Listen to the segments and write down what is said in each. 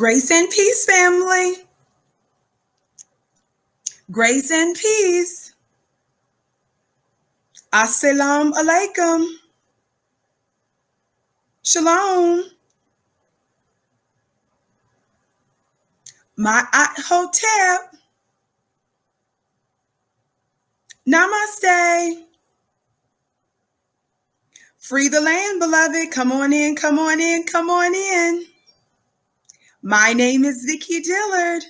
Grace and peace, family. Grace and peace. Assalamu alaikum. Shalom. Ma'at hotep. Namaste. Free the land, beloved. Come on in, come on in, come on in. My name is Vicki Dillard,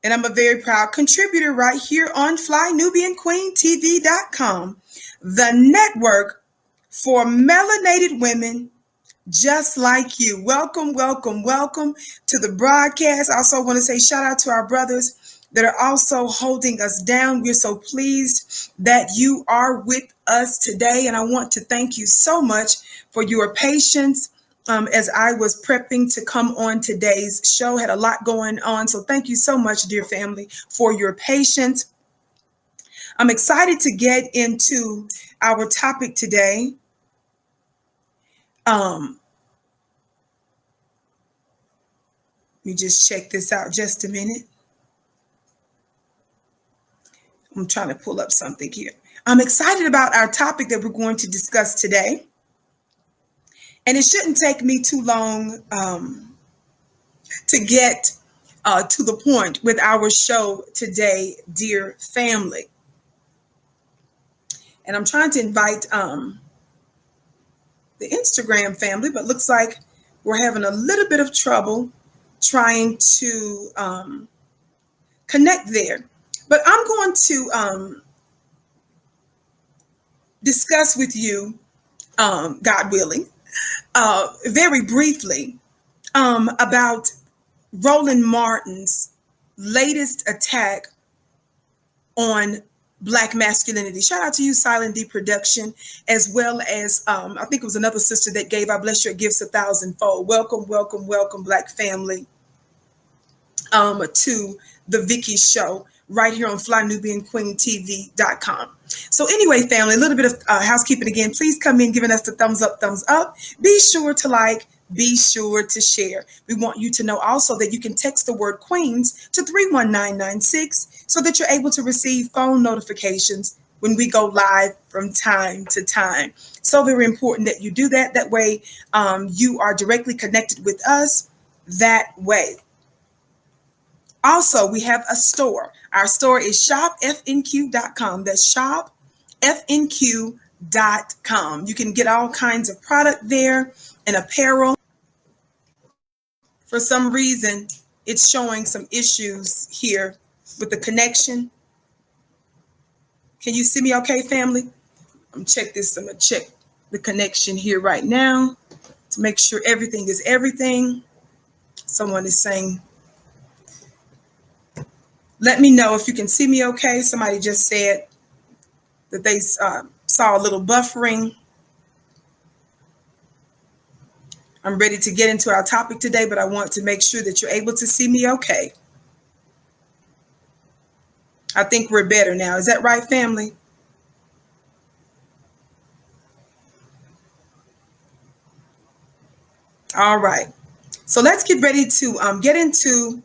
and I'm a very proud contributor right here on FlyNubianQueenTV.com, the network for melanated women just like you. Welcome, welcome, welcome to the broadcast. I also want to say shout out to our brothers that are also holding us down. We're so pleased that you are with us today, and I want to thank you so much for your patience as I was prepping to come on today's show. Had a lot going on, so thank you so much, dear family, for your patience. I'm excited to get into our topic today. Let me just check this out just a minute. I'm trying to pull up something here. I'm excited about our topic that we're going to discuss today. And it shouldn't take me too long to get to the point with our show today, dear family. And I'm trying to invite the Instagram family, but looks like we're having a little bit of trouble trying to connect there. But I'm going to discuss with you, God willing, very briefly about Roland Martin's latest attack on Black masculinity. Shout out to you, Silent D Production, as well as I think it was another sister that gave, I bless your gifts 1,000-fold. Welcome, welcome, welcome, Black family, to the Vicki Show right here on FlyNubianQueenTV.com. So anyway, family, a little bit of housekeeping again. Please come in giving us the thumbs up, thumbs up. Be sure to like, be sure to share. We want you to know also that you can text the word Queens to 31996 so that you're able to receive phone notifications when we go live from time to time. So very important that you do that. That way you are directly connected with us that way. Also, we have a store. Our store is shopfnq.com. That's shopfnq.com. You can get all kinds of product there and apparel. For some reason, it's showing some issues here with the connection. Can you see me okay, family? I'm gonna check the connection here right now to make sure everything is everything. Someone is saying, let me know if you can see me okay. Somebody just said that they saw a little buffering. I'm ready to get into our topic today, but I want to make sure that you're able to see me okay. I think we're better now. Is that right, family? All right. So let's get ready to get into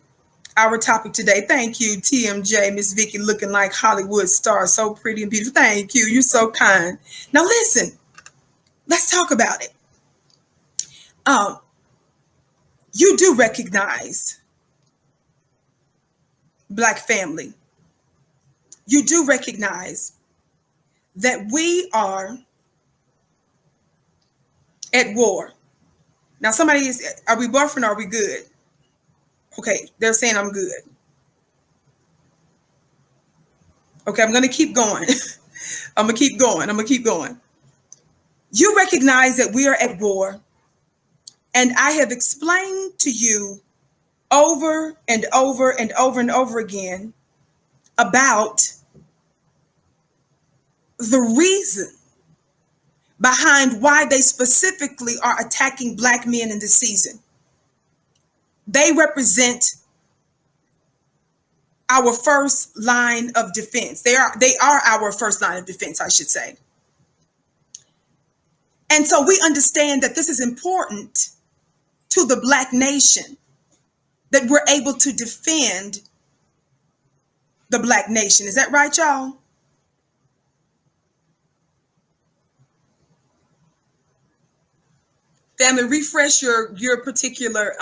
our topic today. Thank you, TMJ, Miss Vicki, looking like Hollywood star, so pretty and beautiful. Thank you. You're so kind. Now listen, let's talk about it. You do recognize, Black family, you do recognize that we are at war. Now somebody is, are we buffering or are we good? Okay, they're saying I'm good. Okay, I'm going to keep going. I'm going to keep going. You recognize that we are at war. And I have explained to you over and over and over and over again about the reason behind why they specifically are attacking Black men in this season. They represent our first line of defense. They are our first line of defense, I should say. And so we understand that this is important to the Black nation. that we're able to defend the Black nation. Is that right, y'all? Family, refresh your particular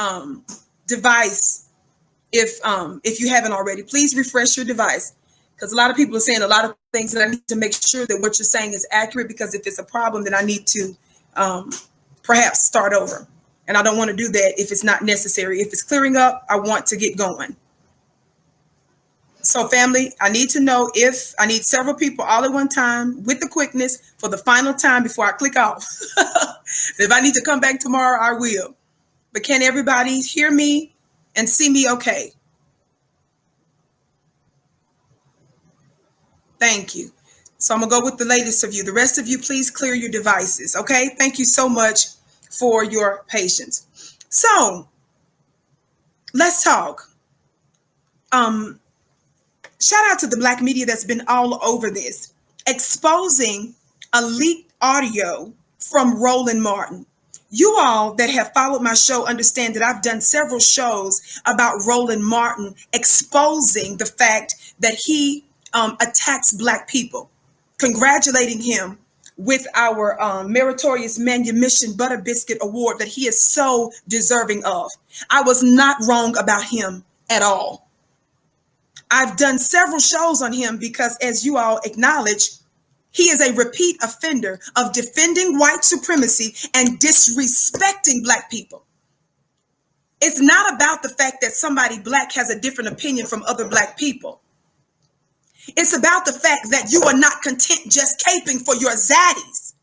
device if you haven't already. Please refresh your device, because a lot of people are saying a lot of things, and I need to make sure that what you're saying is accurate, because if it's a problem, then I need to perhaps start over. And I don't want to do that if it's not necessary. If it's clearing up, I want to get going. So family, I need to know if I need several people all at one time with the quickness for the final time before I click off. If I need to come back tomorrow, I will. But can everybody hear me and see me okay? Thank you. So I'm going to go with the latest of you. The rest of you, please clear your devices, okay? Thank you so much for your patience. So let's talk. Shout out to the Black media that's been all over this, exposing a leaked audio from Roland Martin. You all that have followed my show understand that I've done several shows about Roland Martin exposing the fact that he attacks Black people, congratulating him with our meritorious manumission butter biscuit award that he is so deserving of. I was not wrong about him at all. I've done several shows on him because, as you all acknowledge, he is a repeat offender of defending white supremacy and disrespecting Black people. It's not about the fact that somebody Black has a different opinion from other Black people. It's about the fact that you are not content just caping for your zaddies.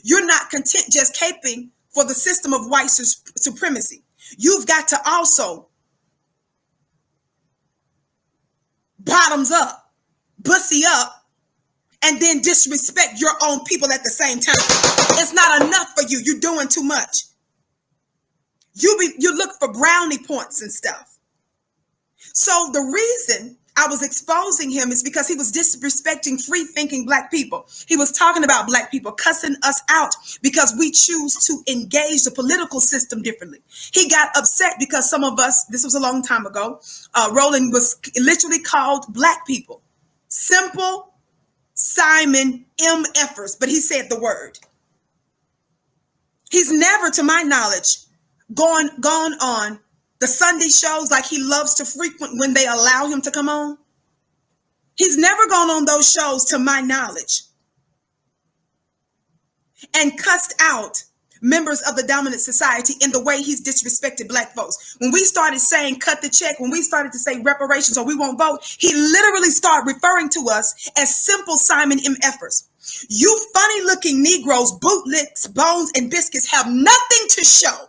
You're not content just caping for the system of white supremacy. You've got to also bottoms up, bussy up, and then disrespect your own people at the same time. It's not enough for you. You're doing too much. You look for brownie points and stuff. So the reason I was exposing him is because he was disrespecting free-thinking Black people. He was talking about Black people, cussing us out because we choose to engage the political system differently. He got upset because some of us, this was a long time ago, Roland was literally called Black people simple Simon MFers, but he said the word. He's never, to my knowledge, gone on the Sunday shows like he loves to frequent when they allow him to come on. He's never gone on those shows, to my knowledge, and cussed out members of the dominant society in the way he's disrespected Black folks. When we started saying cut the check, when we started to say reparations or we won't vote, he literally started referring to us as simple Simon MFers. You funny looking Negroes, bootlicks, bones, and biscuits have nothing to show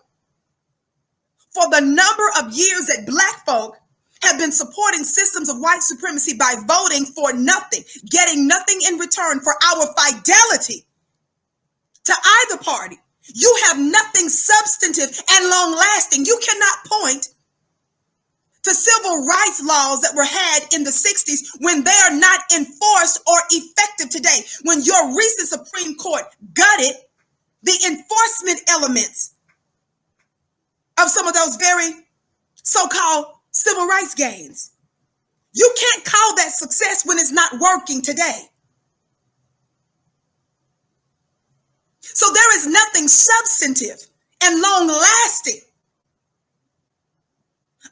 for the number of years that Black folk have been supporting systems of white supremacy by voting for nothing, getting nothing in return for our fidelity to either party. You have nothing substantive and long lasting. You cannot point to civil rights laws that were had in the 60s when they are not enforced or effective today. When your recent Supreme Court gutted the enforcement elements of some of those very so-called civil rights gains. You can't call that success when it's not working today. So there is nothing substantive and long-lasting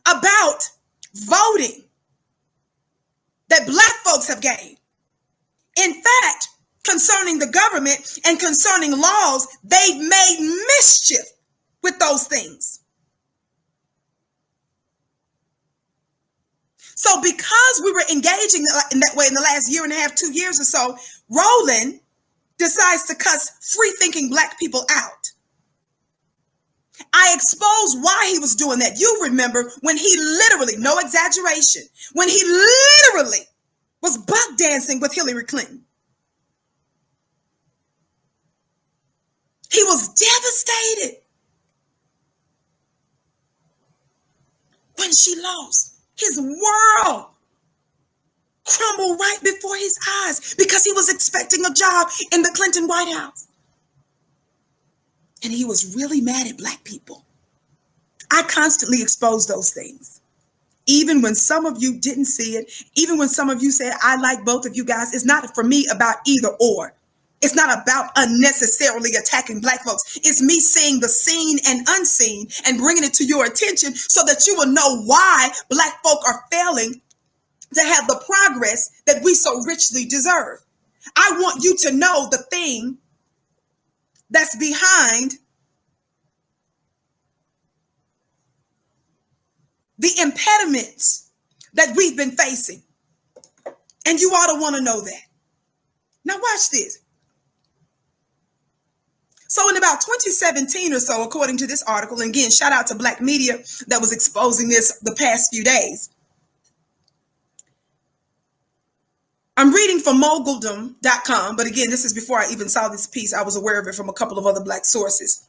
about voting that Black folks have gained. In fact, concerning the government and concerning laws, they've made mischief with those things. So because we were engaging in that way in the last year and a half, 2 years or so, Roland decides to cuss free-thinking Black people out. I exposed why he was doing that. You remember when he literally, no exaggeration, when he literally was buck dancing with Hillary Clinton. He was devastated when she lost. His world crumbled right before his eyes because he was expecting a job in the Clinton White House. And he was really mad at Black people. I constantly expose those things. Even when some of you didn't see it, even when some of you said, I like both of you guys, it's not for me about either or. It's not about unnecessarily attacking Black folks. It's me seeing the seen and unseen and bringing it to your attention so that you will know why Black folk are failing to have the progress that we so richly deserve. I want you to know the thing that's behind the impediments that we've been facing. And you ought to want to know that. Now watch this. So in about 2017 or so, according to this article, and again, shout out to Black media that was exposing this the past few days. I'm reading from moguldom.com, but again, this is before I even saw this piece. I was aware of it from a couple of other Black sources.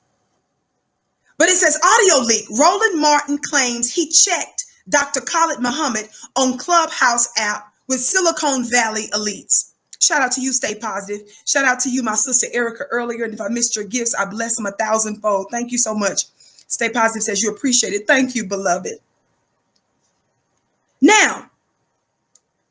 But it says, audio leak. Roland Martin claims he checked Dr. Khalil Muhammad on Clubhouse app with Silicon Valley elites. Shout out to you, Stay Positive. Shout out to you, my sister Erica, earlier. And if I missed your gifts, I bless them 1,000-fold. Thank you so much. Stay Positive says you appreciate it. Thank you, beloved. Now,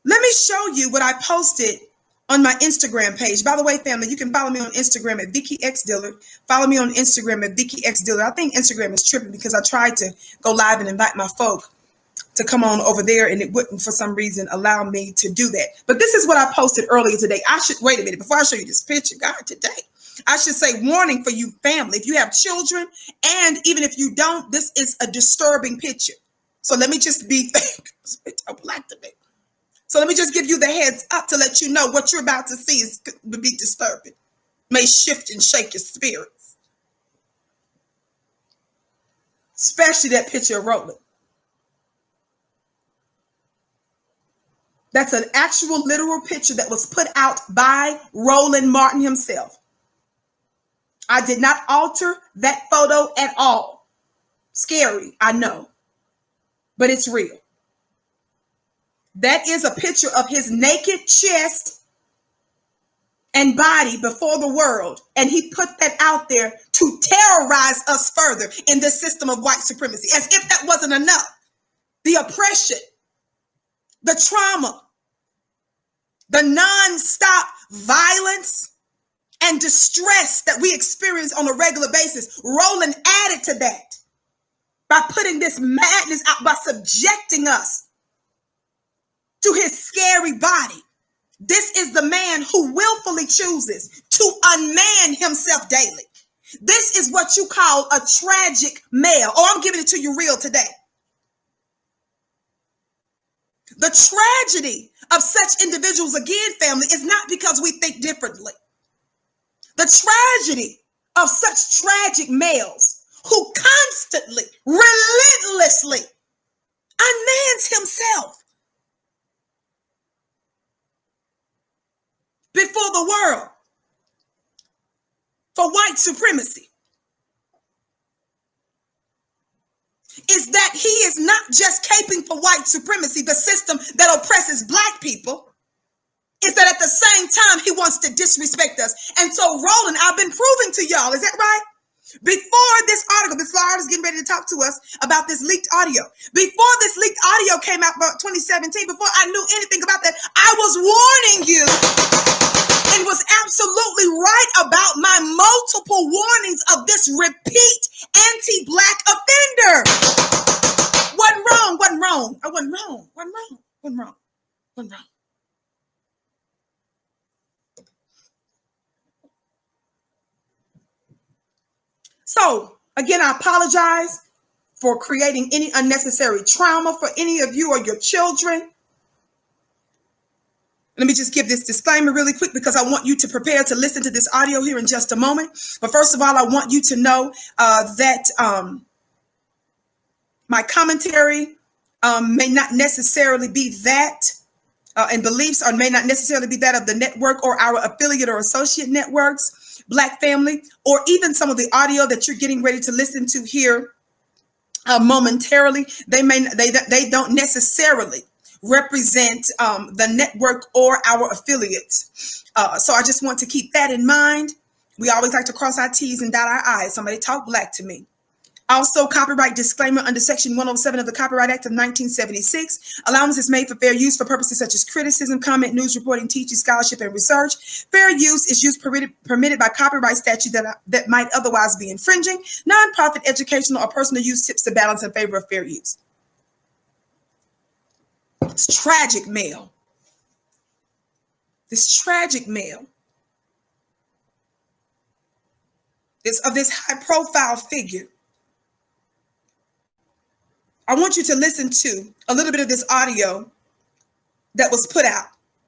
let me show you what I posted on my Instagram page. By the way, family, you can follow me on Instagram at Vicki X Dillard. Follow me on Instagram at Vicki X Dillard. I think Instagram is tripping because I tried to go live and invite my folk to come on over there, and it wouldn't for some reason allow me to do that. But this is what I posted earlier today. Wait a minute, before I show you this picture, God, today, I should say warning for you family. If you have children, and even if you don't, this is a disturbing picture. So let me just be, so let me just give you the heads up to let you know what you're about to see is to be disturbing. May shift and shake your spirits. Especially that picture of Roland. That's an actual literal picture that was put out by Roland Martin himself. I did not alter that photo at all. Scary, I know, but it's real. That is a picture of his naked chest and body before the world. And he put that out there to terrorize us further in this system of white supremacy. As if that wasn't enough. The oppression, the trauma, the nonstop violence and distress that we experience on a regular basis. Roland added to that by putting this madness out, by subjecting us to his scary body. This is the man who willfully chooses to unman himself daily. This is what you call a tragic male. Oh, I'm giving it to you real today. The tragedy of such individuals, again, family, is not because we think differently. The tragedy of such tragic males who constantly, relentlessly unmans himself before the world for white supremacy is that he is not just caping for white supremacy, the system that oppresses Black people, is that at the same time he wants to disrespect us. And so, Roland, I've been proving to y'all, is that right? Before this article, this artist is getting ready to talk to us about this leaked audio. Before this leaked audio came out about 2017, before I knew anything about that, I was warning you and was absolutely right about my multiple warnings of this repeat anti-Black offender. Wasn't wrong, wasn't wrong. I wasn't wrong, wasn't wrong, wasn't wrong, wasn't wrong. So, again, I apologize for creating any unnecessary trauma for any of you or your children. Let me just give this disclaimer really quick because I want you to prepare to listen to this audio here in just a moment. But first of all, I want you to know that my commentary may not necessarily be that and beliefs or may not necessarily be that of the network or our affiliate or associate networks. Black family, or even some of the audio that you're getting ready to listen to here momentarily, they don't necessarily represent the network or our affiliates. So I just want to keep that in mind. We always like to cross our T's and dot our I's. Somebody talk Black to me. Also, copyright disclaimer under Section 107 of the Copyright Act of 1976. Allowance is made for fair use for purposes such as criticism, comment, news reporting, teaching, scholarship, and research. Fair use is use permitted by copyright statute that might otherwise be infringing. Nonprofit, educational, or personal use tips the balance in favor of fair use. It's tragic mail. This tragic mail is of this high-profile figure. I want you to listen to a little bit of this audio that was put out.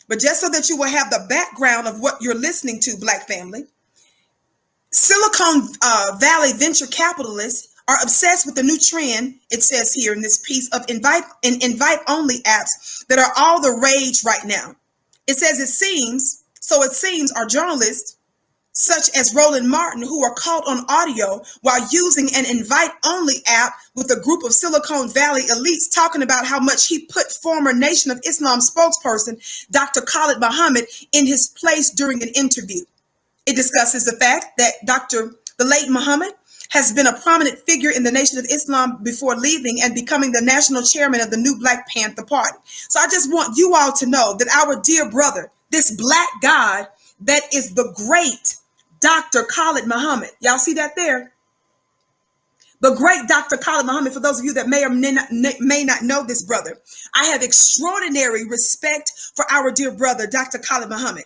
But just so that you will have the background of what you're listening to, Black family, Silicon Valley venture capitalists are obsessed with the new trend, it says here in this piece, of invite-only apps that are all the rage right now. It says it seems our journalists, such as Roland Martin, who are caught on audio while using an invite-only app with a group of Silicon Valley elites talking about how much he put former Nation of Islam spokesperson Dr. Khalil Muhammad in his place during an interview. It discusses the fact that the late Muhammad has been a prominent figure in the Nation of Islam before leaving and becoming the national chairman of the new Black Panther Party. So I just want you all to know that our dear brother, this Black God that is the great Dr. Khalil Muhammad. Y'all see that there? The great Dr. Khalil Muhammad, for those of you that may or may not know this brother, I have extraordinary respect for our dear brother, Dr. Khalil Muhammad.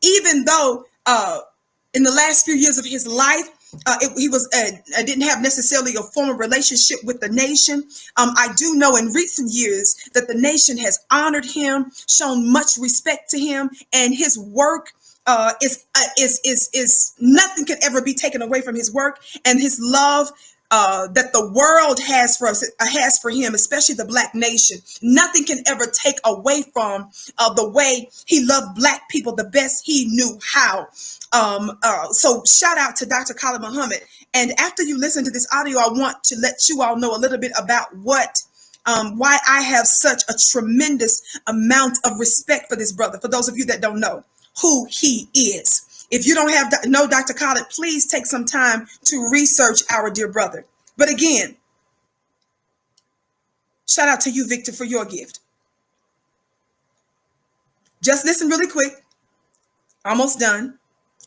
Even though in the last few years of his life, he didn't have necessarily a formal relationship with the nation. I do know in recent years that the nation has honored him, shown much respect to him, and his work is nothing can ever be taken away from his work and his love that the world has for him, especially the Black nation. Nothing can ever take away from the way he loved Black people the best he knew how. So shout out to Dr. Khalil Muhammad. And after you listen to this audio, I want to let you all know a little bit about why I have such a tremendous amount of respect for this brother. For those of you that don't know who he is. If you don't know Dr. Khalil, please take some time to research our dear brother. But again, shout out to you, Victor, for your gift. Just listen really quick. Almost done.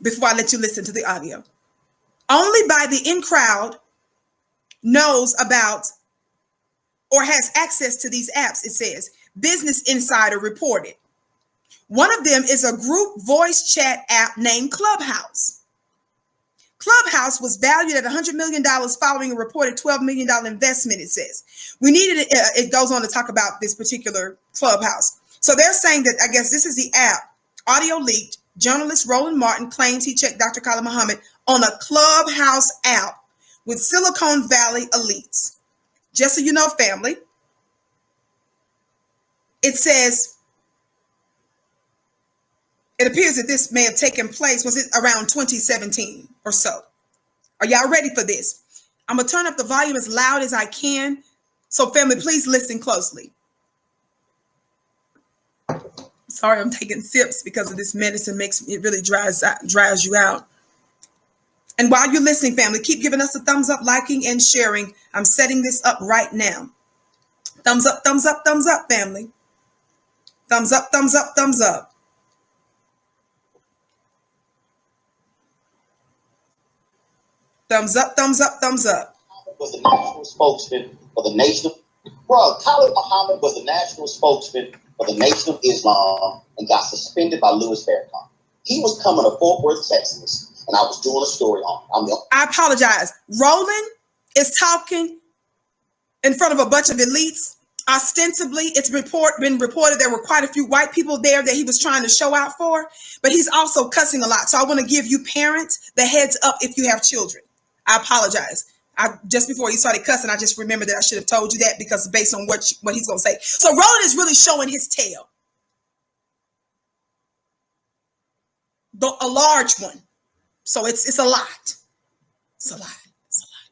Before I let you listen to the audio. Only by the in crowd knows about or has access to these apps, it says. Business Insider reported. One of them is a group voice chat app named Clubhouse. Clubhouse was valued at $100 million following a reported $12 million investment, it says. We needed it goes on to talk about this particular Clubhouse. So they're saying that, I guess this is the app. Audio leaked. Journalist Roland Martin claims he checked Dr. Khalil Muhammad on a Clubhouse app with Silicon Valley elites. Just so you know, family, it says, it appears that this may have taken place, was it around 2017 or so? Are y'all ready for this? I'm going to turn up the volume as loud as I can. So family, please listen closely. Sorry, I'm taking sips because of this medicine. It really dries you out. And while you're listening, family, keep giving us a thumbs up, liking, and sharing. I'm setting this up right now. Thumbs up, thumbs up, thumbs up, family. Thumbs up, thumbs up, thumbs up. Thumbs up, thumbs up, thumbs up. Was the national spokesman for the nation. Bro, Khalil Muhammad was the national spokesman for the Nation of Islam and got suspended by Louis Farrakhan. He was coming to Fort Worth, Texas, and I was doing a story on him. I apologize. Roland is talking in front of a bunch of elites. Ostensibly, it's been reported there were quite a few white people there that he was trying to show out for, but he's also cussing a lot. So I want to give you parents the heads up if you have children. I apologize. Just before he started cussing, I just remembered that I should have told you that because based on what he's going to say. So Roland is really showing his tail. A large one. So it's a lot. It's a lot. It's a lot.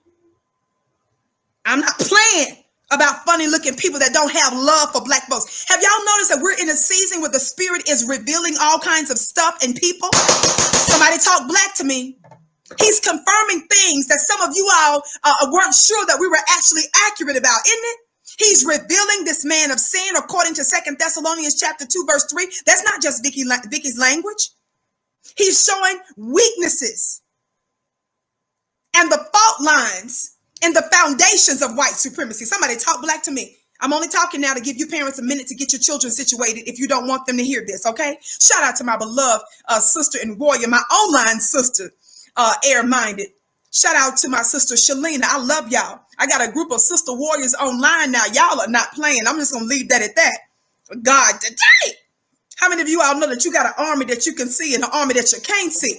I'm not playing about funny looking people that don't have love for Black folks. Have y'all noticed that we're in a season where the Spirit is revealing all kinds of stuff and people? Somebody talk Black to me. He's confirming things that some of you all weren't sure that we were actually accurate about, isn't it? He's revealing this man of sin according to 2 Thessalonians chapter 2, verse 3. That's not just Vicki's language. He's showing weaknesses and the fault lines and the foundations of white supremacy. Somebody talk black to me. I'm only talking now to give you parents a minute to get your children situated if you don't want them to hear this, okay? Shout out to my beloved sister and warrior, my online sister, air-minded. Shout out to my sister, Shalina. I love y'all. I got a group of sister warriors online now. Y'all are not playing. I'm just going to leave that at that. God, today. How many of you all know that you got an army that you can see and an army that you can't see?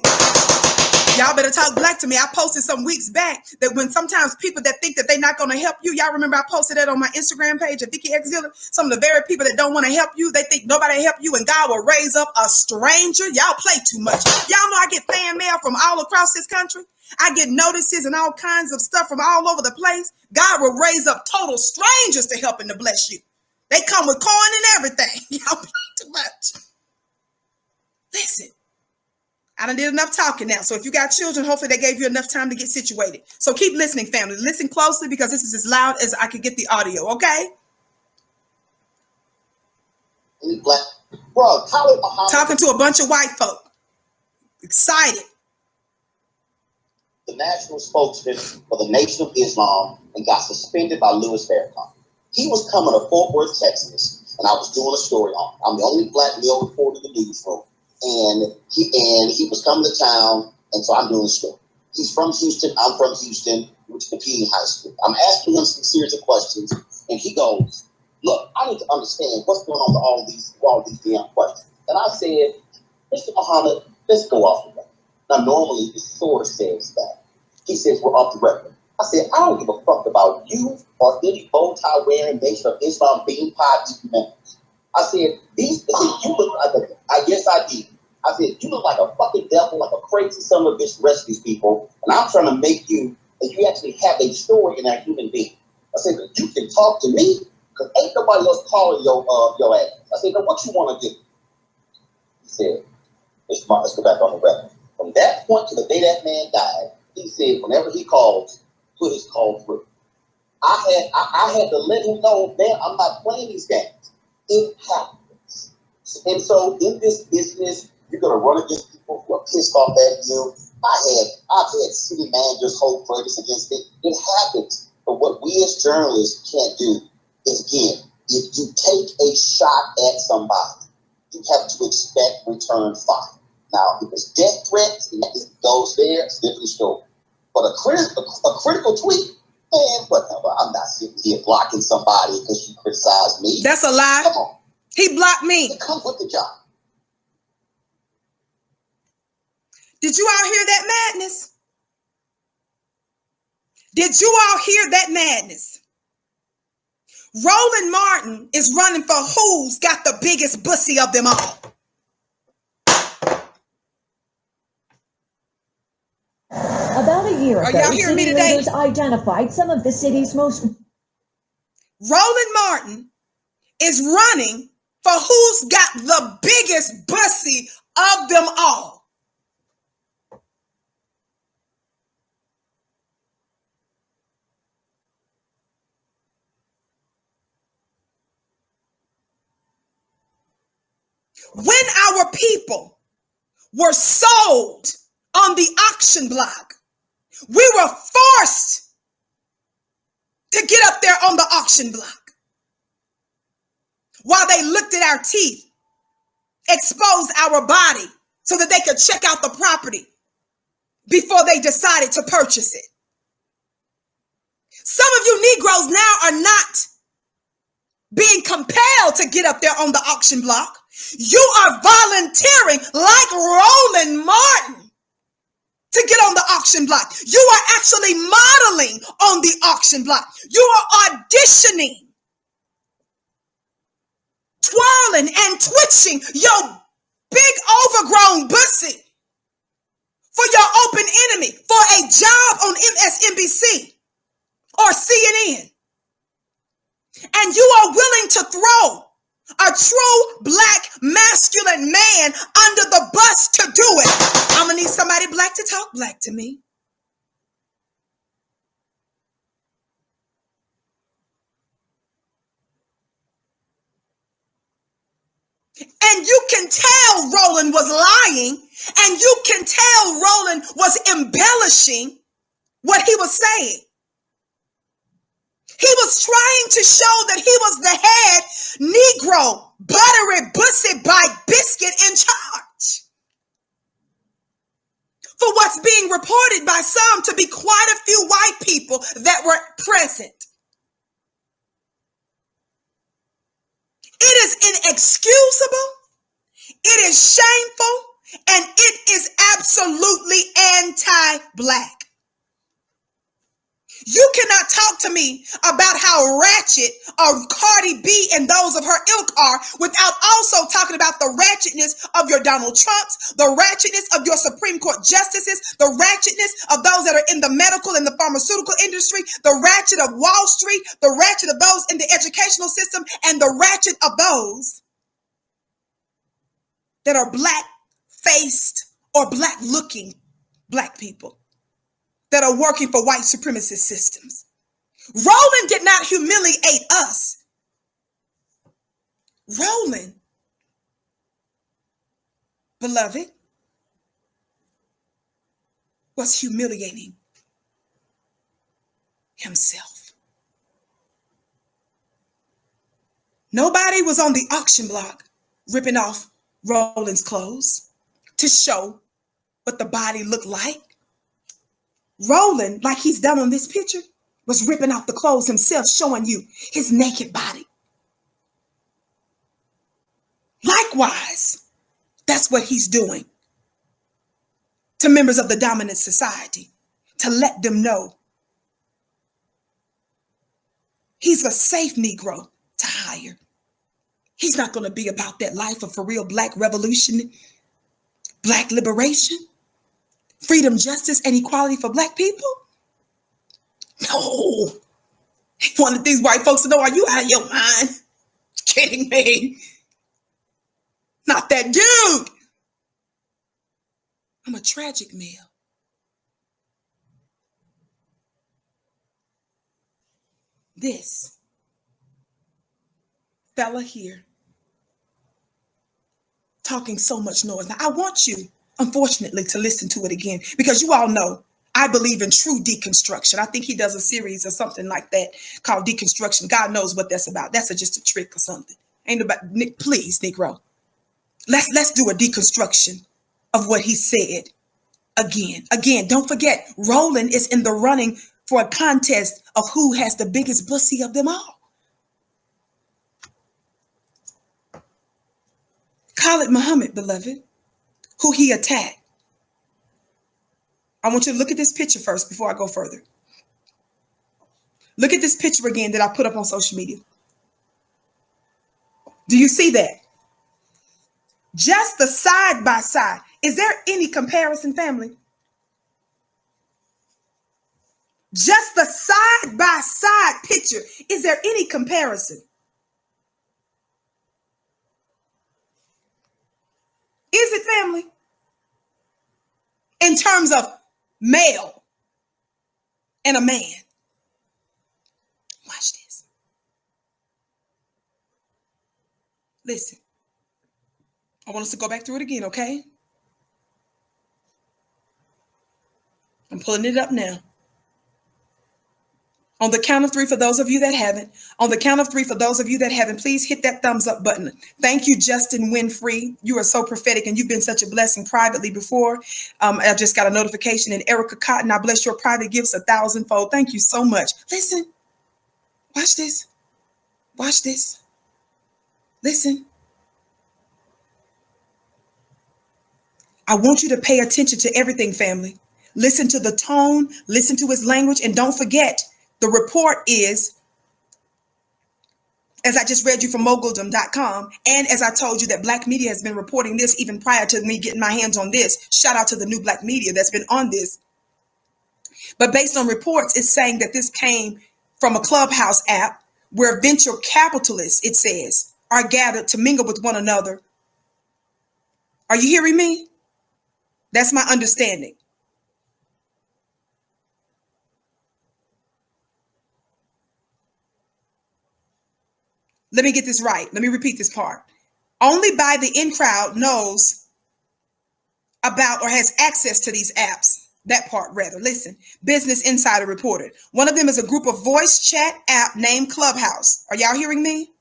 Y'all better talk black to me. I posted some weeks back that when sometimes people that think that they're not going to help you, y'all remember I posted that on my Instagram page at Vicki X Dillard. Some of the very people that don't want to help you, they think nobody will help you and God will raise up a stranger. Y'all play too much. Y'all know I get fan mail from all across this country. I get notices and all kinds of stuff from all over the place. God will raise up total strangers to help and to bless you. They come with coin and everything. Y'all play too much. Listen. I done did enough talking now. So if you got children, hopefully they gave you enough time to get situated. So keep listening, family. Listen closely because this is as loud as I could get the audio, okay? Bro, Khalil Muhammad. Talking to a bunch of white folk. Excited. The national spokesman for the Nation of Islam and got suspended by Louis Farrakhan. He was coming to Fort Worth, Texas, and I was doing a story on him. I'm the only black male reporter in the newsroom. And he was coming to town, and so I'm doing a story. He's from Houston. I'm from Houston. We went to competing high school. I'm asking him some series of questions, and he goes, "Look, I need to understand what's going on with all these damn questions." And I said, "Mr. Muhammad, let's go off the record." Now, normally, it sort of says that. He says, "We're off the record." I said, "I don't give a fuck about you or any bow tie wearing Nation of Islam bean pie eating members." I said, you look like yes, I did. I said, "You look like a fucking devil, like a crazy son of a bitch to rescue people. And I'm trying to make you, and you actually have a story in that human being." I said, "You can talk to me, because ain't nobody else calling your ass." I said, "Now what you want to do?" He said, let's go back on the record. From that point to the day that man died, he said, whenever he calls, put his call through. I had to let him know, man, I'm not playing these games. It happens. And so in this business, you're going to run against people who are pissed off at you. I've had city managers hold grudges against it. It happens. But what we as journalists can't do is, again, if you take a shot at somebody, you have to expect return fire. Now, if it's death threats, and it goes there, it's a different story. But a critical tweet, man, whatever. I'm not sitting here blocking somebody because you criticize me. That's a lie. Come on. He blocked me. It comes with the job. Did you all hear that madness? Did you all hear that madness? Roland Martin is running for who's got the biggest bussy of them all. About a year ago, city leaders identified some of the city's most... Roland Martin is running for who's got the biggest bussy of them all. When our people were sold on the auction block, we were forced to get up there on the auction block while they looked at our teeth, exposed our body so that they could check out the property before they decided to purchase it. Some of you Negroes now are not being compelled to get up there on the auction block. You are volunteering like Roland Martin to get on the auction block. You are actually modeling on the auction block. You are auditioning, twirling and twitching your big overgrown bussy for your open enemy for a job on MSNBC or CNN. And you are willing to throw A true black masculine man under the bus to do it. I'm gonna need somebody black to talk black to me. And you can tell Roland was lying, and you can tell Roland was embellishing what he was saying. He was trying to show that he was the head Negro, buttery, bussy by biscuit in charge. For what's being reported by some to be quite a few white people that were present. It is inexcusable, it is shameful, and it is absolutely anti-black. You cannot talk to me about how ratchet Cardi B and those of her ilk are without also talking about the ratchetness of your Donald Trumps, the ratchetness of your Supreme Court justices, the ratchetness of those that are in the medical and the pharmaceutical industry, the ratchet of Wall Street, the ratchet of those in the educational system, and the ratchet of those that are black-faced or black-looking black people that are working for white supremacist systems. Roland did not humiliate us. Roland, beloved, was humiliating himself. Nobody was on the auction block ripping off Roland's clothes to show what the body looked like. Roland, like he's done on this picture, was ripping off the clothes himself, showing you his naked body. Likewise, that's what he's doing to members of the dominant society, to let them know he's a safe Negro to hire. He's not going to be about that life of for real black revolution, black liberation, freedom, justice, and equality for black people. No. He wanted these white folks to know, are you out of your mind? Kidding me? Not that dude. I'm a tragic male. This fella here talking so much noise. Now, I want you, unfortunately, to listen to it again, because you all know I believe in true deconstruction. I think he does a series or something like that called Deconstruction. God knows what that's about. That's just a trick or something. Ain't about, please, Negro. Let's do a deconstruction of what he said again. Again, don't forget, Roland is in the running for a contest of who has the biggest pussy of them all. Khalil Muhammad, beloved, who he attacked. I want you to look at this picture first before I go further. Look at this picture again that I put up on social media. Do you see that? Just the side by side. Is there any comparison, family? Just the side by side picture. Is there any comparison? Is it, family? In terms of male and a man. Watch this. Listen. I want us to go back through it again, okay? I'm pulling it up now. On the count of three, for those of you that haven't, on the count of three, for those of you that haven't, please hit that thumbs up button. Thank you, Justin Winfrey. You are so prophetic and you've been such a blessing privately before. I just got a notification. And Erica Cotton, I bless your private gifts 1,000-fold. Thank you so much. Listen, watch this. Watch this. Listen. I want you to pay attention to everything, family. Listen to the tone, listen to his language, and don't forget, the report is, as I just read you from moguldom.com, and as I told you that Black media has been reporting this even prior to me getting my hands on this. Shout out to the new Black media that's been on this. But based on reports, it's saying that this came from a Clubhouse app where venture capitalists, it says, are gathered to mingle with one another. Are you hearing me? That's my understanding. Let me get this right. Let me repeat this part. Only by the in crowd knows about or has access to these apps. That part, rather. Listen, Business Insider reported. One of them is a group of voice chat app named Clubhouse. Are y'all hearing me?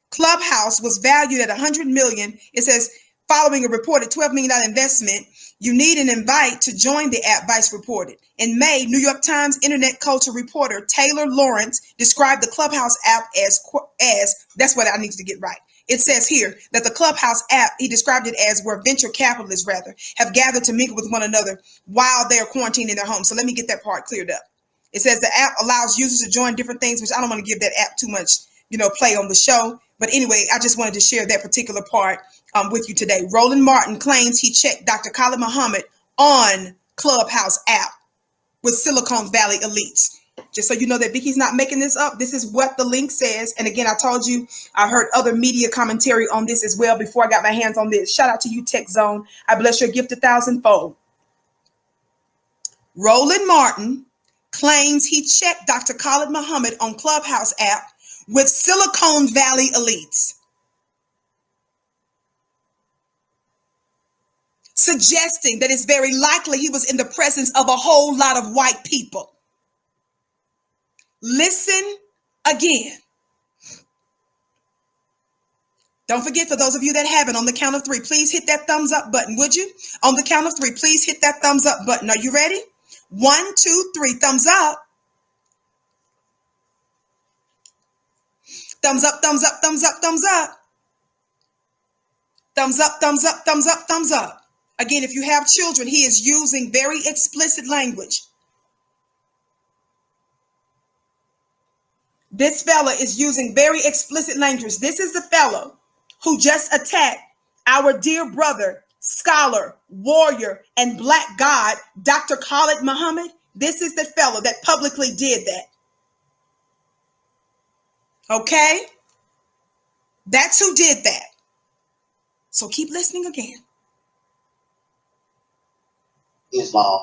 Clubhouse was valued at $100 million. It says, following a reported $12 million investment, you need an invite to join the app, Vice reported. In May, New York Times internet culture reporter Taylor Lawrence described the Clubhouse app as that's what I need to get right. It says here that the Clubhouse app, he described it as where venture capitalists, rather, have gathered to mingle with one another while they are quarantined in their homes. So let me get that part cleared up. It says the app allows users to join different things, which I don't want to give that app too much, play on the show. But anyway, I just wanted to share that particular part with you today. Roland Martin claims he checked Dr. Khalil Muhammad on Clubhouse app with Silicon Valley elites. Just so you know that Vicki's not making this up. This is what the link says. And again, I told you, I heard other media commentary on this as well before I got my hands on this. Shout out to you, Tech Zone. I bless your gift 1,000-fold. Roland Martin claims he checked Dr. Khalil Muhammad on Clubhouse app with Silicon Valley elites, suggesting that it's very likely he was in the presence of a whole lot of white people. Listen again. Don't forget, for those of you that haven't, on the count of 3, please hit that thumbs up button, would you? On the count of 3, please hit that thumbs up button. Are you ready? 1, 2, 3, thumbs up. Thumbs up, thumbs up, thumbs up, thumbs up. Thumbs up, thumbs up, thumbs up, thumbs up. Again, if you have children, he is using very explicit language. This fella is using very explicit language. This is the fellow who just attacked our dear brother, scholar, warrior, and black god, Dr. Khalil Muhammad. This is the fellow that publicly did that. Okay? That's who did that. So keep listening again. Islam.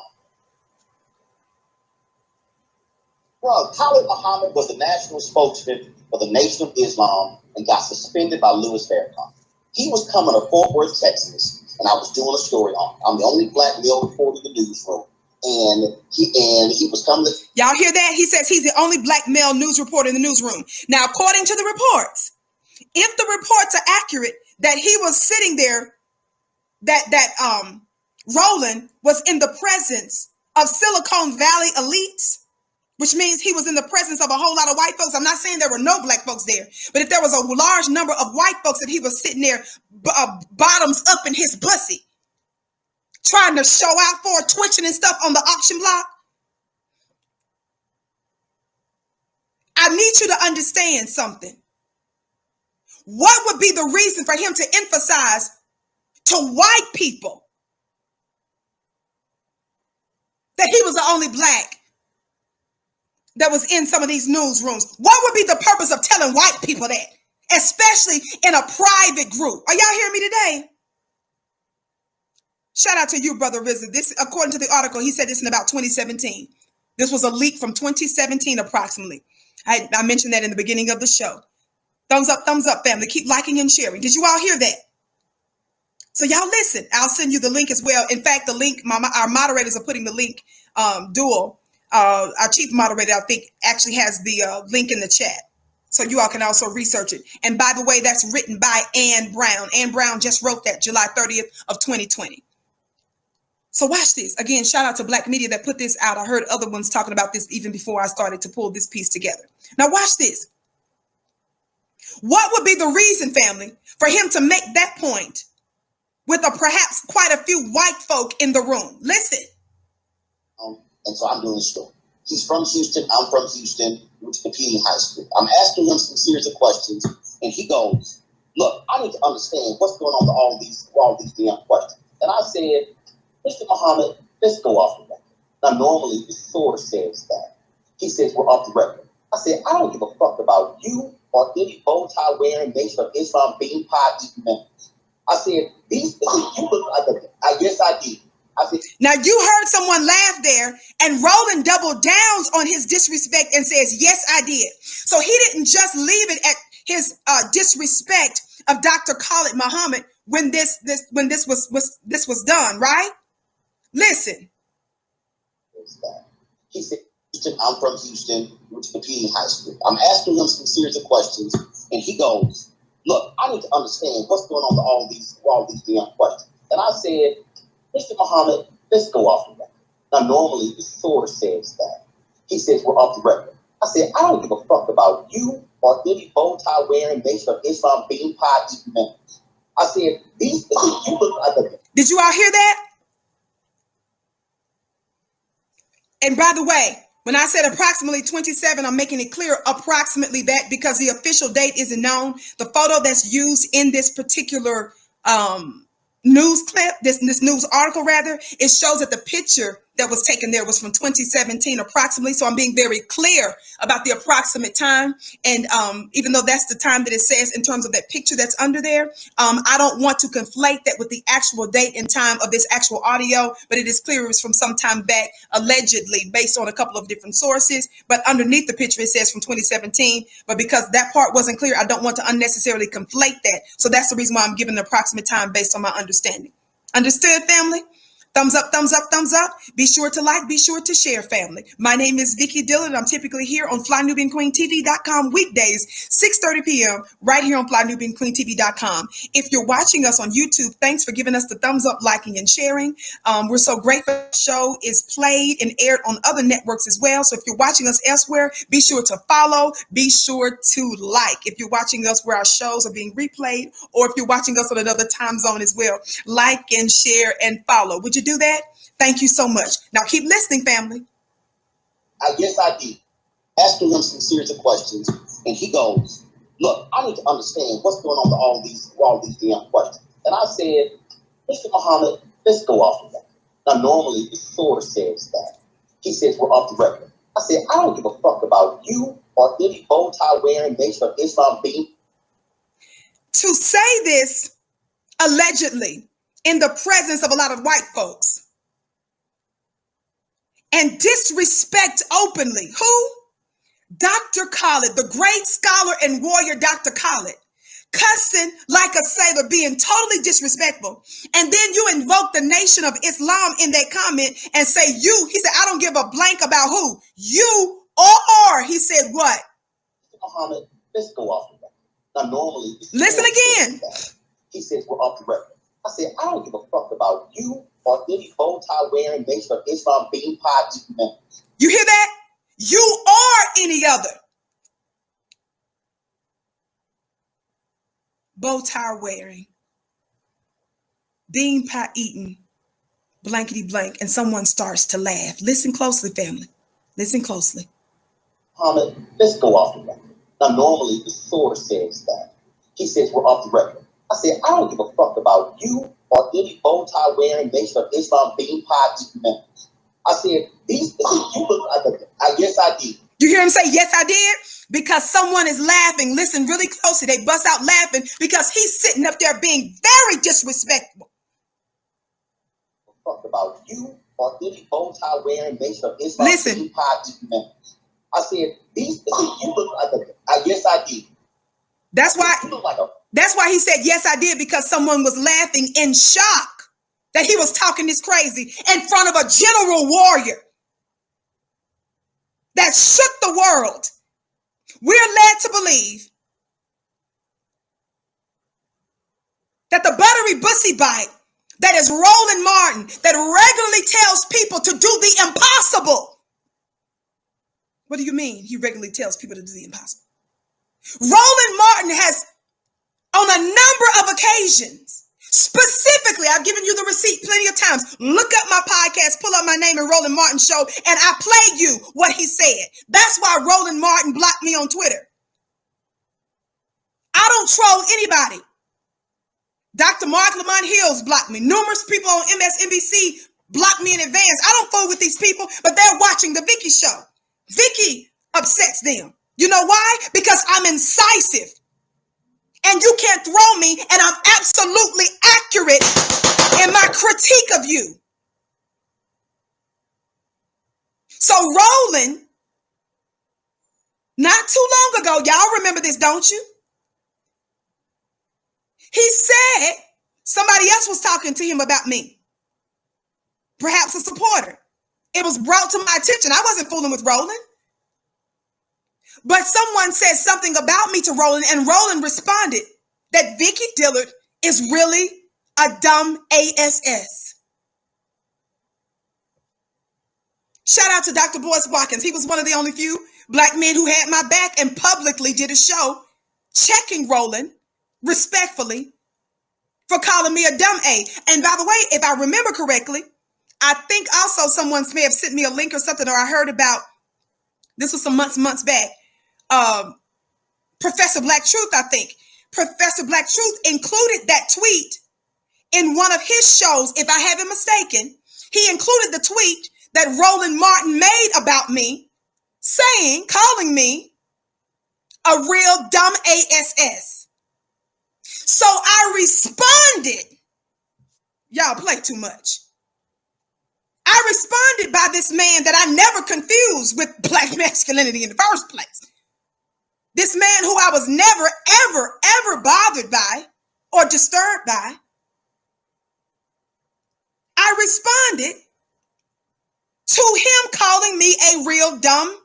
Well, Khalil Muhammad was the national spokesman for the Nation of Islam and got suspended by Louis Farrakhan. He was coming to Fort Worth, Texas, and I was doing a story on him. I'm the only black male reporter in the newsroom. And he was coming to... Y'all hear that? He says he's the only black male news reporter in the newsroom. Now, according to the reports, if the reports are accurate, that he was sitting there, that Roland was in the presence of Silicon Valley elites, which means he was in the presence of a whole lot of white folks. I'm not saying there were no black folks there, but if there was a large number of white folks that he was sitting there bottoms up in his pussy, trying to show out for, twitching and stuff on the auction block. I need you to understand something. What would be the reason for him to emphasize to white people that he was the only black that was in some of these newsrooms? What would be the purpose of telling white people that, especially in a private group? Are y'all hearing me today? Shout out to you, Brother Rizzo. This, according to the article, he said this in about 2017. This was a leak from 2017, approximately. I mentioned that in the beginning of the show. Thumbs up, family. Keep liking and sharing. Did you all hear that? So y'all listen. I'll send you the link as well. In fact, the link, our moderators are putting the link dual. Our chief moderator, I think, actually has the link in the chat. So you all can also research it. And by the way, that's written by Ann Brown. Ann Brown just wrote that July 30th of 2020. So watch this. Again, shout out to Black media that put this out. I heard other ones talking about this even before I started to pull this piece together. Now watch this. What would be the reason, family, for him to make that point with perhaps quite a few white folk in the room? Listen. And so I'm doing the story. He's from Houston. I'm from Houston. We went to competing high school. I'm asking him some series of questions, and he goes, "Look, I need to understand what's going on with all these damn questions." And I said, "Mr. Muhammad, let's go off the record." Now, normally the source says that. He says we're off the record. I said, I don't give a fuck about you or any bow tie wearing Nation of Islam bean pie eating members. I said, you look like a, yes, I did. I said, now you heard someone laugh there, and Roland doubled down on his disrespect and says, yes, I did. So he didn't just leave it at his disrespect of Dr. Khalil Muhammad when this was done, right? Listen. He said, I'm from Houston, Richmond High School. I'm asking him some serious questions, and he goes, look, I need to understand what's going on with all these damn questions. And I said, Mr. Muhammad, let's go off the record. Now, normally the source says that. He says we're off the record. I said, I don't give a fuck about you or any bow tie wearing Nation of Islam bean pie eating members. I said, you look like a... Did you all hear that? And by the way, when I said approximately 27, I'm making it clear approximately that because the official date isn't known. The photo that's used in this particular news clip, this news article rather, it shows that the picture that was taken there was from 2017 approximately. So I'm being very clear about the approximate time. And even though that's the time that it says in terms of that picture that's under there, I don't want to conflate that with the actual date and time of this actual audio, but it is clear it was from some time back, allegedly, based on a couple of different sources. But underneath the picture, it says from 2017. But because that part wasn't clear, I don't want to unnecessarily conflate that. So that's the reason why I'm giving the approximate time based on my understanding. Understood, family? Thumbs up, thumbs up, thumbs up. Be sure to like, be sure to share, family. My name is Vicki Dillard. I'm typically here on FlyNubianQueenTV.com weekdays, 6:30 p.m. right here on FlyNubianQueenTV.com. If you're watching us on YouTube, thanks for giving us the thumbs up, liking, and sharing. We're so grateful the show is played and aired on other networks as well. So if you're watching us elsewhere, be sure to follow, be sure to like. If you're watching us where our shows are being replayed, or if you're watching us on another time zone as well, like and share and follow. Would you do that? Thank you so much. Now keep listening, family. I guess I did. Asking him some serious questions, and he goes, look, I need to understand what's going on with all these damn questions. And I said, Mr. Muhammad, let's go off the record. Now, normally the source says that. He says we're off the record. I said, I don't give a fuck about you or any bow tie wearing Nation of Islam being. To say this allegedly in the presence of a lot of white folks and disrespect openly who? Dr. Khalil, the great scholar and warrior Dr. Khalil, cussing like a sailor, being totally disrespectful. And then you invoke the Nation of Islam in that comment and say you. He said, I don't give a blank about who. You or he said what? Muhammad, let's go off the record. Now, normally... Listen again. He says we're off the record. I said, I don't give a fuck about you or any bow tie wearing Nation of Islam bean pie eating members. You hear that? You or any other bow tie wearing, bean pie eating, blankety blank, and someone starts to laugh. Listen closely, family. Listen closely. Muhammad, let's go off the record. Now, normally the source says that. He says we're off the record. I said, I don't give a fuck about you or any bow tie wearing Nation of Islam bean pie eating members. I said, you look like a, I guess I did. You hear him say, yes, I did? Because someone is laughing. Listen really closely. They bust out laughing because he's sitting up there being very disrespectful. Fuck about you or any bow tie wearing Nation of Islam bean pie eating members. I said, you look like a, I guess I did. That's why. You look like a. That's why he said, yes, I did, because someone was laughing in shock that he was talking this crazy in front of a general warrior that shook the world. We're led to believe that the buttery bussy bite that is Roland Martin, that regularly tells people to do the impossible. What do you mean he regularly tells people to do the impossible? Roland Martin has, on a number of occasions, specifically, I've given you the receipt plenty of times. Look up my podcast, pull up my name and Roland Martin show, and I play you what he said. That's why Roland Martin blocked me on Twitter. I don't troll anybody. Dr. Mark Lamont Hills blocked me. Numerous people on MSNBC blocked me in advance. I don't fool with these people, but they're watching the Vicki show. Vicki upsets them. You know why? Because I'm incisive. And you can't throw me, and I'm absolutely accurate in my critique of you. So Roland, not too long ago, y'all remember this, don't you? He said somebody else was talking to him about me. Perhaps a supporter. It was brought to my attention. I wasn't fooling with Roland. But someone said something about me to Roland, and Roland responded that Vicki Dillard is really a dumb ASS. Shout out to Dr. Boyce Watkins. He was one of the only few black men who had my back and publicly did a show checking Roland respectfully for calling me a dumb A. And by the way, if I remember correctly, I think also someone may have sent me a link or something, or I heard about, this was some months back, Professor Black Truth, I think. Professor Black Truth included that tweet in one of his shows, if I haven't mistaken. He included the tweet that Roland Martin made about me, saying, calling me a real dumb ASS. So I responded. Y'all play too much. I responded by this man that I never confused with black masculinity in the first place. This man who I was never, ever, ever bothered by or disturbed by. I responded to him calling me a real dumb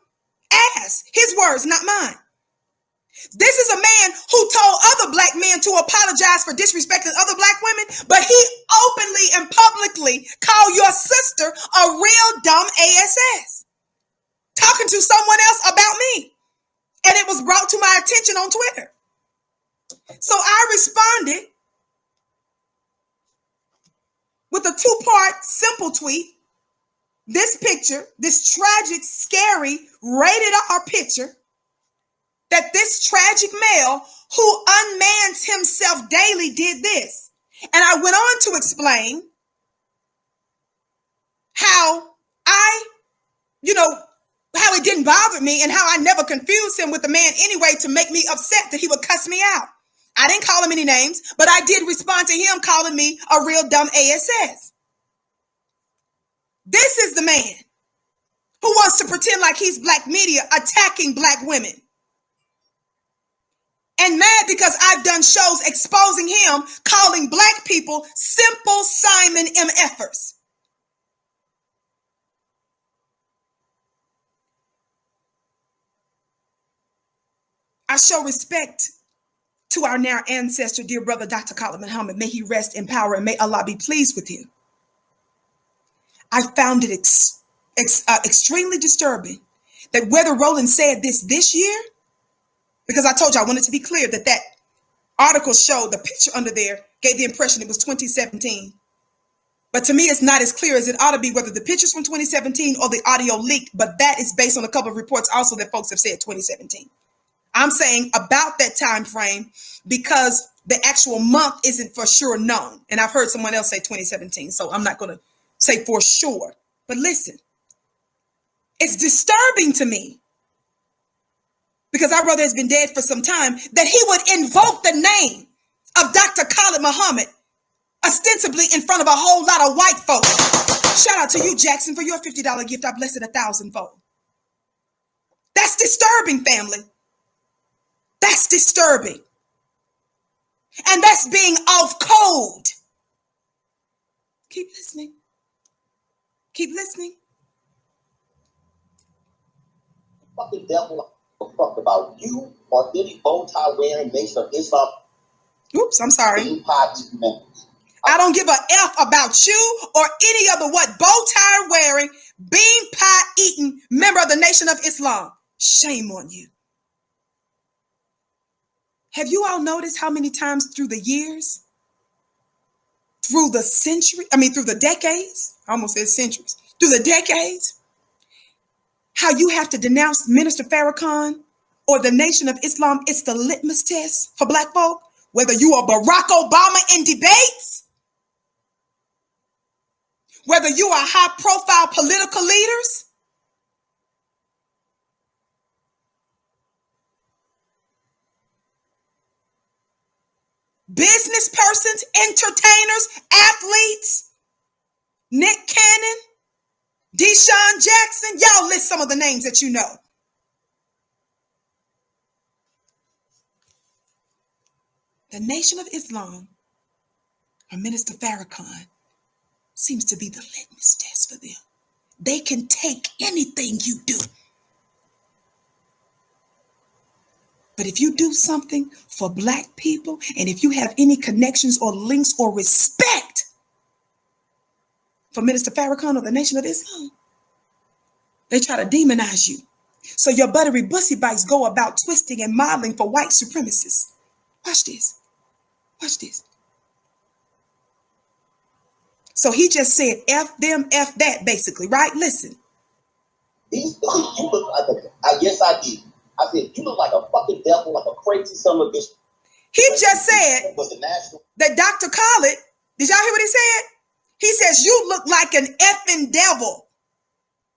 ass. His words, not mine. This is a man who told other black men to apologize for disrespecting other black women, but he openly and publicly called your sister a real dumb ASS, talking to someone else about me. And it was brought to my attention on Twitter. So I responded with a 2-part simple tweet. This picture, this tragic, scary, rated R picture, that this tragic male who unmans himself daily did this. And I went on to explain how how it didn't bother me and how I never confused him with a man anyway to make me upset that he would cuss me out. I didn't call him any names, but I did respond to him calling me a real dumb ASS. This is the man who wants to pretend like he's black media attacking black women. And mad because I've done shows exposing him, calling black people simple Simon MFers. I show respect to our now ancestor, dear brother, Dr. Khalil Muhammad. May he rest in power and may Allah be pleased with you. I found it extremely disturbing that whether Roland said this year, because I told you I wanted to be clear that article showed the picture under there gave the impression it was 2017. But to me, it's not as clear as it ought to be whether the picture's from 2017 or the audio leaked. But that is based on a couple of reports also that folks have said 2017. I'm saying about that time frame because the actual month isn't for sure known. And I've heard someone else say 2017. So I'm not going to say for sure. But listen, it's disturbing to me, because our brother has been dead for some time, that he would invoke the name of Dr. Khalil Muhammad, ostensibly in front of a whole lot of white folks. Shout out to you, Jackson, for your $50 gift. I bless it 1,000-fold. That's disturbing, family. That's disturbing. And that's being off code. Keep listening. Keep listening. Fucking devil fuck about you or any bow tie wearing Nation of Islam. Oops, I'm sorry. I don't give a F about you or any other bow tie wearing, bean pie eating member of the Nation of Islam. Shame on you. Have you all noticed how many times through the years, through the decades, I almost said centuries, through the decades, how you have to denounce Minister Farrakhan or the Nation of Islam? It's the litmus test for black folk. Whether you are Barack Obama in debates, whether you are high-profile political leaders, business persons, entertainers, athletes, Nick Cannon, Deshaun Jackson. Y'all list some of the names that you know. The Nation of Islam, or Minister Farrakhan, seems to be the litmus test for them. They can take anything you do. But if you do something for Black people, and if you have any connections or links or respect for Minister Farrakhan or the Nation of Islam, they try to demonize you. So your buttery bussy bites go about twisting and modeling for white supremacists. Watch this. Watch this. So he just said, F them, F that, basically, right? Listen. You look like I guess I did. I said, you look like a fucking devil, like a crazy son of a bitch. He just said that Dr. Khalil, did y'all hear what he said? He says, you look like an effing devil.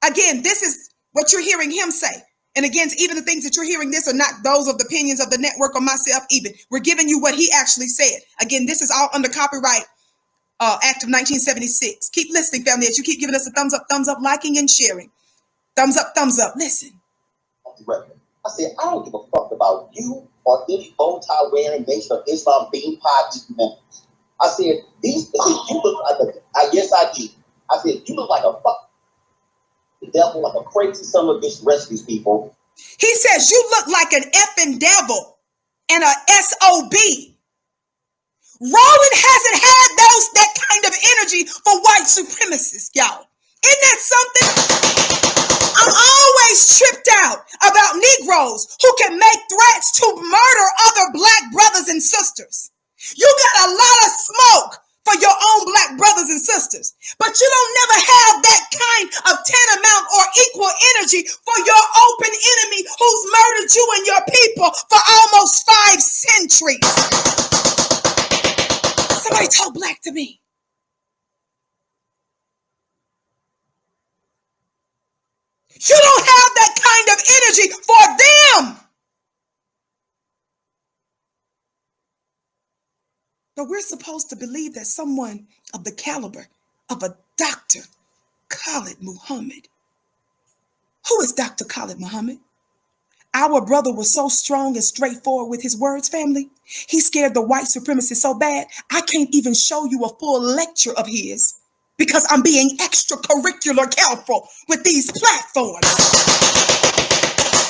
Again, this is what you're hearing him say. And again, even the things that you're hearing, this are not those of the opinions of the network or myself even. We're giving you what he actually said. Again, this is all under copyright Act of 1976. Keep listening, family, as you keep giving us a thumbs up, liking and sharing. Thumbs up. Listen. I said, I don't give a fuck about you or any bow tie wearing Nation of Islam bean pie eating members. I said, you look like I guess I did. I said, you look like a fucking devil, like a crazy son of a bitch rest these people. He says, you look like an effing devil and a SOB. Roland hasn't had that kind of energy for white supremacists, y'all. Isn't that something? I'm always tripped out about Negroes who can make threats to murder other Black brothers and sisters. You got a lot of smoke for your own Black brothers and sisters, but you don't never have that kind of tantamount or equal energy for your open enemy who's murdered you and your people for almost 5 centuries. Somebody talk Black to me. You don't have that kind of energy for them. But we're supposed to believe that someone of the caliber of a Dr. Khalil Muhammad. Who is Dr. Khalil Muhammad? Our brother was so strong and straightforward with his words, family. He scared the white supremacists so bad, I can't even show you a full lecture of his because I'm being extracurricular careful with these platforms.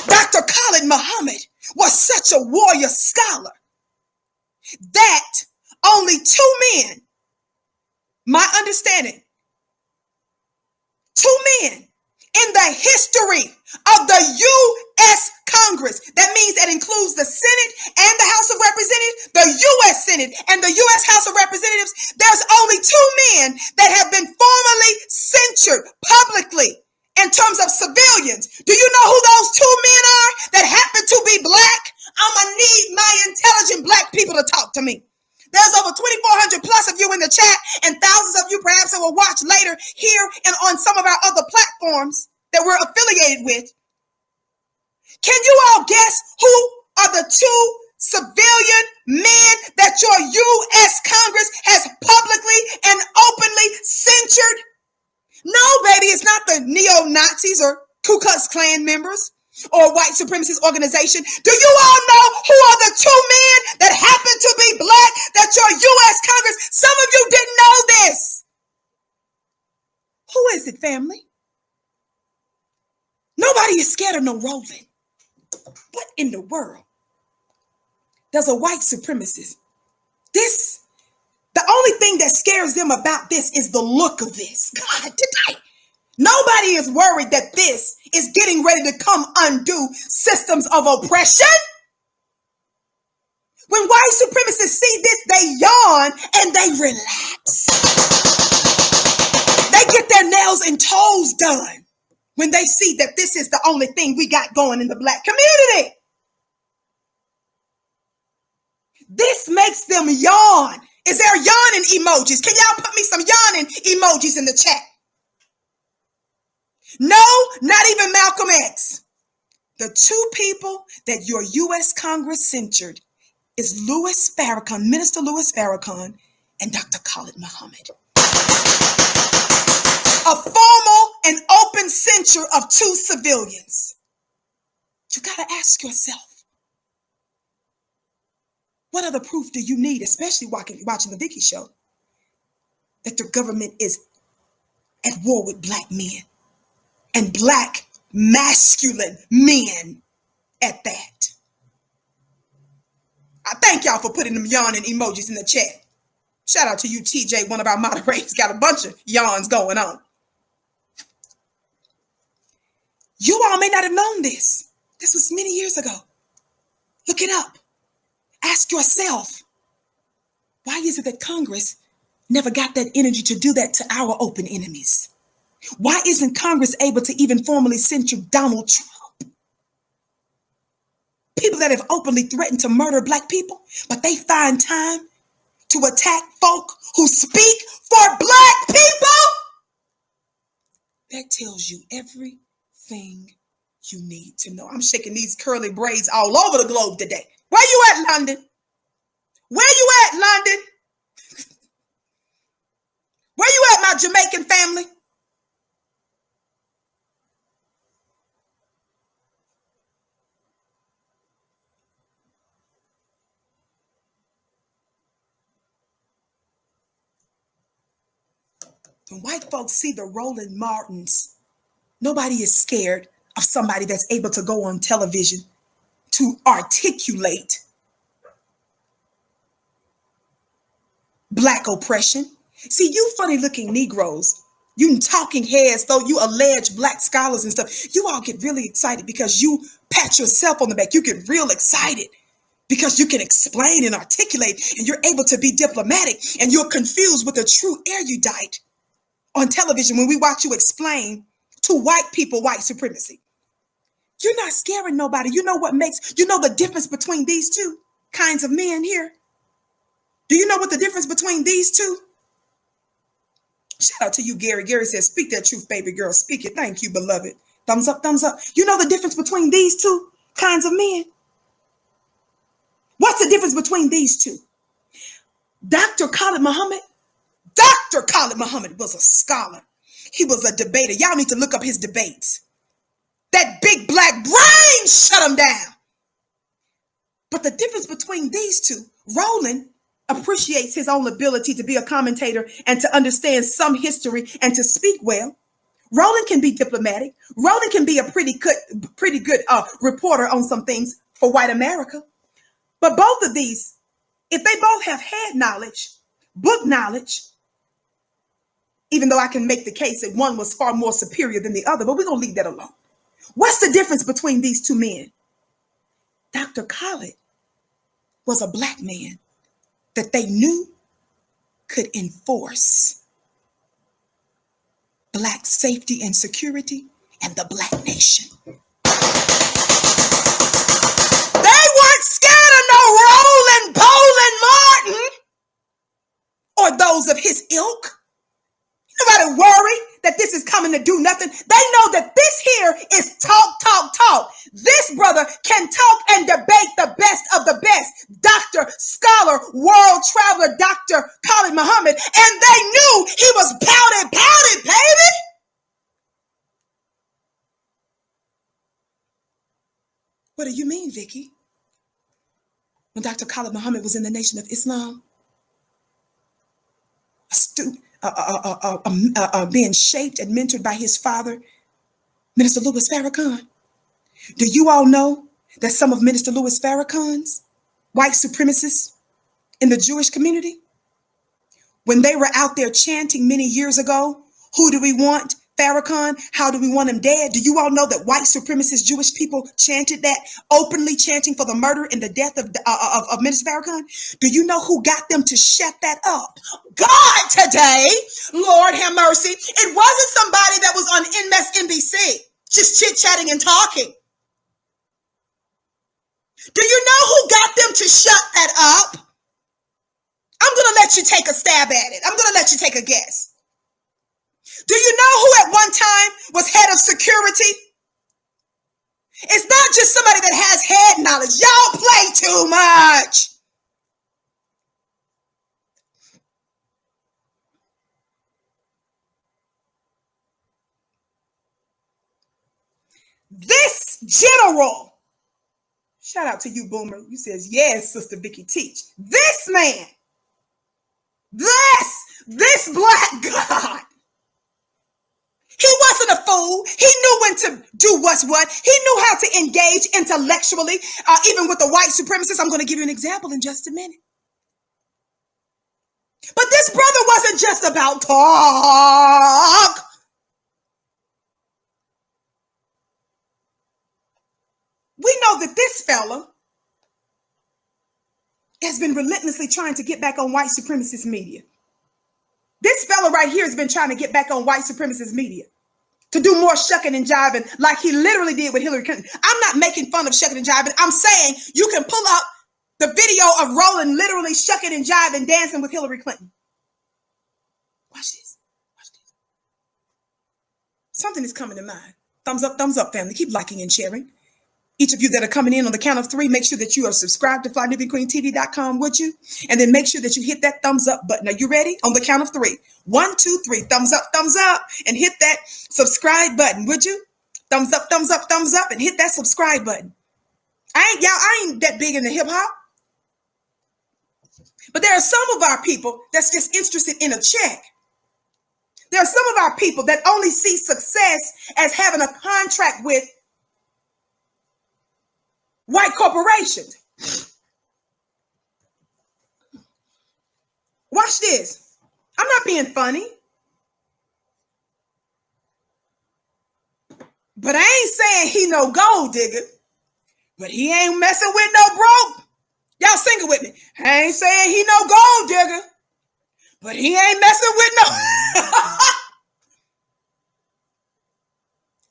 Dr. Khalil Muhammad was such a warrior scholar that only 2 men, my understanding, 2 men in the history of the U.S. Congress, that means that includes the Senate and the House of Representatives, the U.S. Senate and the U.S. House of Representatives, there's only 2 men that have been formally censured publicly in terms of civilians. Do you know who those 2 men are that happen to be Black? I'm going to need my intelligent Black people to talk to me. There's over 2,400 plus of you in the chat and thousands of you perhaps that will watch later here and on some of our other platforms that we're affiliated with. Can you all guess who are the 2 civilian men that your U.S. Congress has publicly and openly censured? No, baby, it's not the neo-Nazis or Ku Klux Klan members or white supremacist organization. Do you all know who are the 2 men that happen to be Black that your U.S. Congress, some of you didn't know this. Who is it, family? Nobody is scared of no Roland. What in the world? There's a white supremacist. The only thing that scares them about this is the look of this. God, nobody is worried that this is getting ready to come undo systems of oppression. When white supremacists see this, they yawn and they relax. They get their nails and toes done when they see that this is the only thing we got going in the Black community. This makes them yawn. Is there yawning emojis? Can y'all put me some yawning emojis in the chat? No, not even Malcolm X. The 2 people that your U.S. Congress censured is Louis Farrakhan, Minister Louis Farrakhan, and Dr. Khalil Muhammad. A formal and open censure of two civilians. You got to ask yourself, what other proof do you need, especially watching the Vicki show, that the government is at war with black men and black masculine men at that? I thank y'all for putting them yawning emojis in the chat. Shout out to you, TJ, one of our moderators, got a bunch of yawns going on. You all may not have known this. This was many years ago. Look it up. Ask yourself, why is it that Congress never got that energy to do that to our open enemies? Why isn't Congress able to even formally censure Donald Trump? People that have openly threatened to murder black people, but they find time to attack folk who speak for black people? That tells you everything you need to know. I'm shaking these curly braids all over the globe today. Where you at, London? Where you at, London? Where you at, my Jamaican family? When white folks see the Roland Martins, nobody is scared of somebody that's able to go on television to articulate black oppression. See, you funny looking Negroes, you talking heads, though you alleged black scholars and stuff, you all get really excited because you pat yourself on the back. You get real excited because you can explain and articulate and you're able to be diplomatic, and you're confused with a true erudite on television when we watch you explain to white people white supremacy. You're not scaring nobody. You know the difference between these two kinds of men here? Do you know what the difference between these two? Shout out to you, Gary. Gary says, speak that truth, baby girl. Speak it. Thank you, beloved. Thumbs up, thumbs up. You know the difference between these two kinds of men? What's the difference between these two? Dr. Khalil Muhammad was a scholar. He was a debater. Y'all need to look up his debates. That big black brain shut him down. But the difference between these two, Roland appreciates his own ability to be a commentator and to understand some history and to speak well. Roland can be diplomatic. Roland can be a pretty good reporter on some things for white America. But both of these, if they both have head knowledge, book knowledge, even though I can make the case that one was far more superior than the other, but we're going to leave that alone. What's the difference between these two men? Dr. Khalil was a black man that they knew could enforce black safety and security and the black nation. They weren't scared of no Roland Martin or those of his ilk. Nobody worry that this is coming to do nothing. They know that this here is talk. This brother can talk and debate the best of the best. Doctor, scholar, world traveler, Dr. Khalil Muhammad. And they knew he was pouted, baby. What do you mean, Vicki? When Dr. Khalil Muhammad was in the Nation of Islam, a student, being shaped and mentored by his father, Minister Louis Farrakhan. Do you all know that some of Minister Louis Farrakhan's white supremacists in the Jewish community, when they were out there chanting many years ago, who do we want? Farrakhan, how do we want him dead? Do you all know that white supremacist Jewish people chanted that, openly chanting for the murder and the death of Minister Farrakhan? Do you know who got them to shut that up? God today, Lord have mercy. It wasn't somebody that was on MSNBC just chit-chatting and talking. Do you know who got them to shut that up? I'm going to let you take a stab at it. I'm going to let you take a guess. Do you know who at one time was head of security? It's not just somebody that has head knowledge. Y'all play too much. this general, shout out to you, Boomer. You says, yes, Sister Vicki, teach. This man, this black God, he wasn't a fool. He knew when to do what's what. He knew how to engage intellectually, even with the white supremacists. I'm going to give you an example in just a minute. But this brother wasn't just about talk. We know that this fella has been relentlessly trying to get back on white supremacist media. This fella right here has been trying to get back on white supremacist media to do more shucking and jiving like he literally did with Hillary Clinton. I'm not making fun of shucking and jiving. I'm saying you can pull up the video of Roland literally shucking and jiving, dancing with Hillary Clinton. Watch this. Watch this. Something is coming to mind. Thumbs up, family. Keep liking and sharing. Each of you that are coming in on the count of 3, make sure that you are subscribed to FlyNewBeQueenTV.com, would you? And then make sure that you hit that thumbs up button. Are you ready? On the count of 3. 1, 2, 3. Thumbs up, and hit that subscribe button, would you? Thumbs up, and hit that subscribe button. I ain't that big into hip hop. But there are some of our people that's just interested in a check. There are some of our people that only see success as having a contract with white corporations. Watch this. I'm not being funny. But I ain't saying he no gold digger. But he ain't messing with no broke. Y'all sing it with me. I ain't saying he no gold digger. But he ain't messing with no.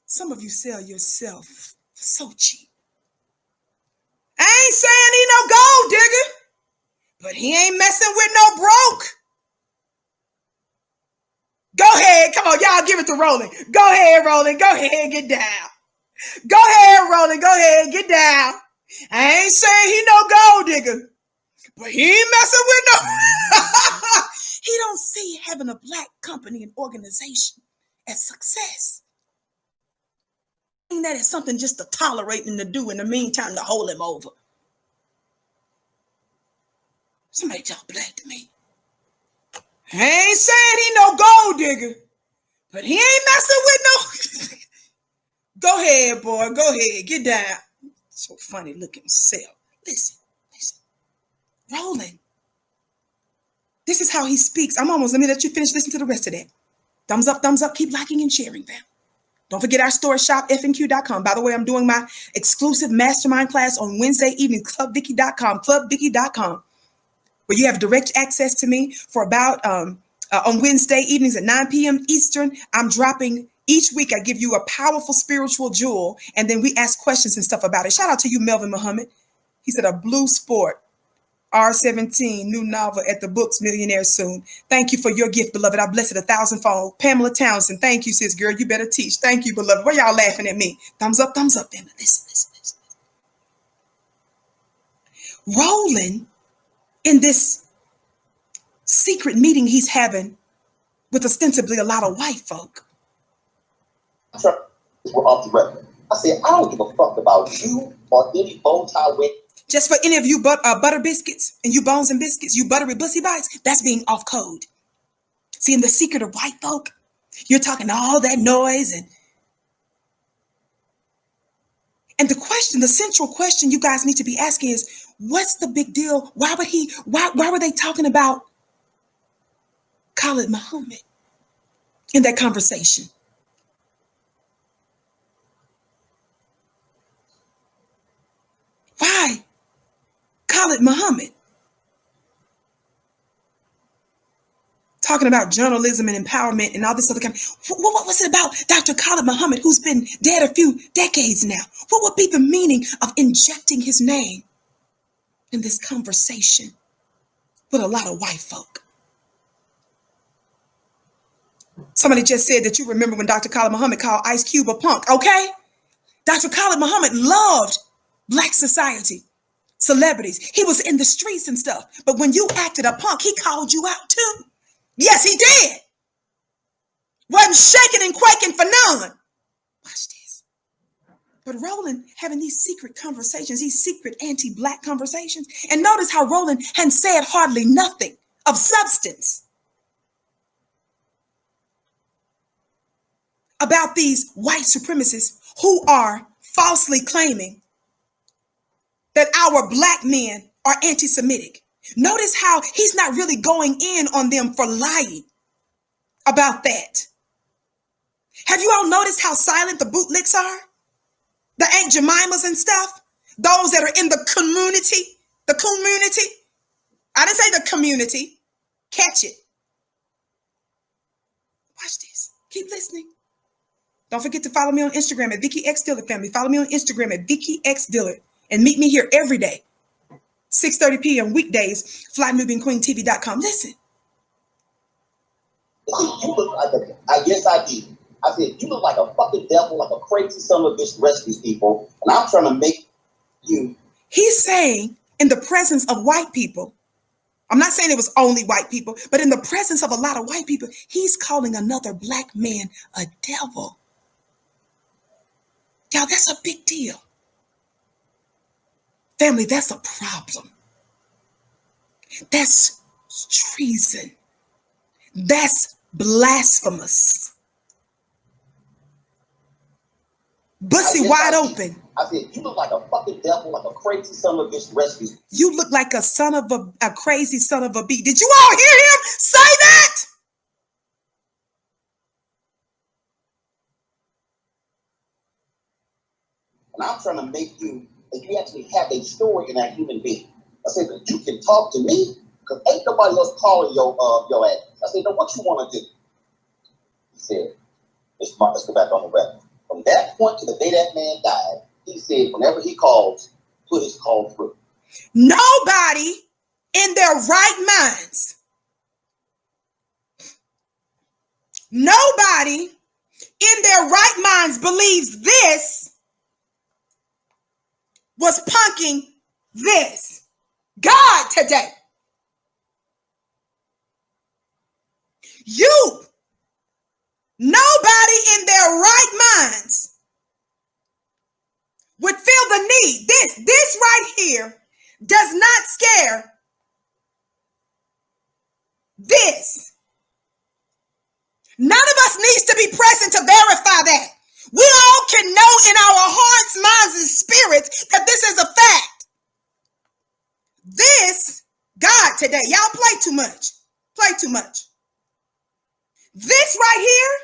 Some of you sell yourself so cheap. I ain't saying he no gold digger, but he ain't messing with no broke. Go ahead. Come on, y'all give it to Roland. Go ahead, Roland. Go ahead, get down. Go ahead, Roland. Go ahead, get down. I ain't saying he no gold digger, but he ain't messing with no. He don't see having a black company and organization as success. That is something just to tolerate and to do in the meantime to hold him over. Somebody talk black to me. I ain't saying he no gold digger, but he ain't messing with no. Go ahead, boy. Go ahead. Get down. So funny looking self. Listen. Roland. This is how he speaks. Let me let you finish listening to the rest of that. Thumbs up. Keep liking and sharing, fam. Don't forget our store shop, fnq.com. By the way, I'm doing my exclusive mastermind class on Wednesday evening, clubvicki.com, where you have direct access to me for about, on Wednesday evenings at 9 p.m. Eastern. I'm dropping each week. I give you a powerful spiritual jewel, and then we ask questions and stuff about it. Shout out to you, Melvin Muhammad. He said a blue sport. R17, new novel at the books, millionaire soon. Thank you for your gift, beloved. I bless it 1,000-fold. Pamela Townsend, thank you, sis girl. You better teach. Thank you, beloved. Why y'all laughing at me? Thumbs up, family. Listen. Roland, in this secret meeting he's having with ostensibly a lot of white folk. We're off the record. I said, I don't give a fuck about you or any bow tie with. Just for any of you butter biscuits and you bones and biscuits, you buttery bussy bites, that's being off code. See, in the secret of white folk, you're talking all that noise and the central question you guys need to be asking is, what's the big deal? Why were they talking about Khalil Muhammad in that conversation? Why Khalil Muhammad? Talking about journalism and empowerment and all this other kind of, what was it about Dr. Khalil Muhammad, who's been dead a few decades now? What would be the meaning of injecting his name in this conversation with a lot of white folk? Somebody just said that you remember when Dr. Khalil Muhammad called Ice Cube a punk, okay? Dr. Khalil Muhammad loved Black society, celebrities. He was in the streets and stuff. But when you acted a punk, he called you out too. Yes, he did. Wasn't shaking and quaking for none. Watch this. But Roland having these secret conversations, these secret anti-black conversations. And notice how Roland hadn't said hardly nothing of substance about these white supremacists who are falsely claiming that our black men are anti-Semitic. Notice how he's not really going in on them for lying about that. Have you all noticed how silent the bootlicks are? The Aunt Jemimas and stuff? Those that are in the community. The community. I didn't say the community. Catch it. Watch this. Keep listening. Don't forget to follow me on Instagram at Vicki X Dillard family. Follow me on Instagram at Vicki X Dillard. And meet me here every day. 6:30 p.m. weekdays. FlyNubianQueenTV.com. Listen. You look like I guess I did. I said, you look like a fucking devil, like a crazy son of a bitch, the rest of these people. And I'm trying to make you. He's saying in the presence of white people, I'm not saying it was only white people, but in the presence of a lot of white people, he's calling another black man a devil. Y'all, that's a big deal. Family, that's a problem. That's treason. That's blasphemous. Bussy wide open. I said, you look like a fucking devil, like a crazy son of a bitch, the rest of these. You look like a son of a crazy son of a bee. Did you all hear him say that? And I'm trying to make you, that you actually have a story in that human being. I said, you can talk to me, because ain't nobody else calling your ass. I said, no, what you want to do? He said, let's go back on the record. From that point to the day that man died, he said, whenever he calls, put his call through. Nobody in their right minds, nobody in their right minds believes this was punking this. God today. You, nobody in their right minds would feel the need. This right here does not scare this. None of us needs to be present to verify that. We all can know in our hearts, minds, and spirits that this is a fact. This, God today, y'all play too much. Play too much. This right here,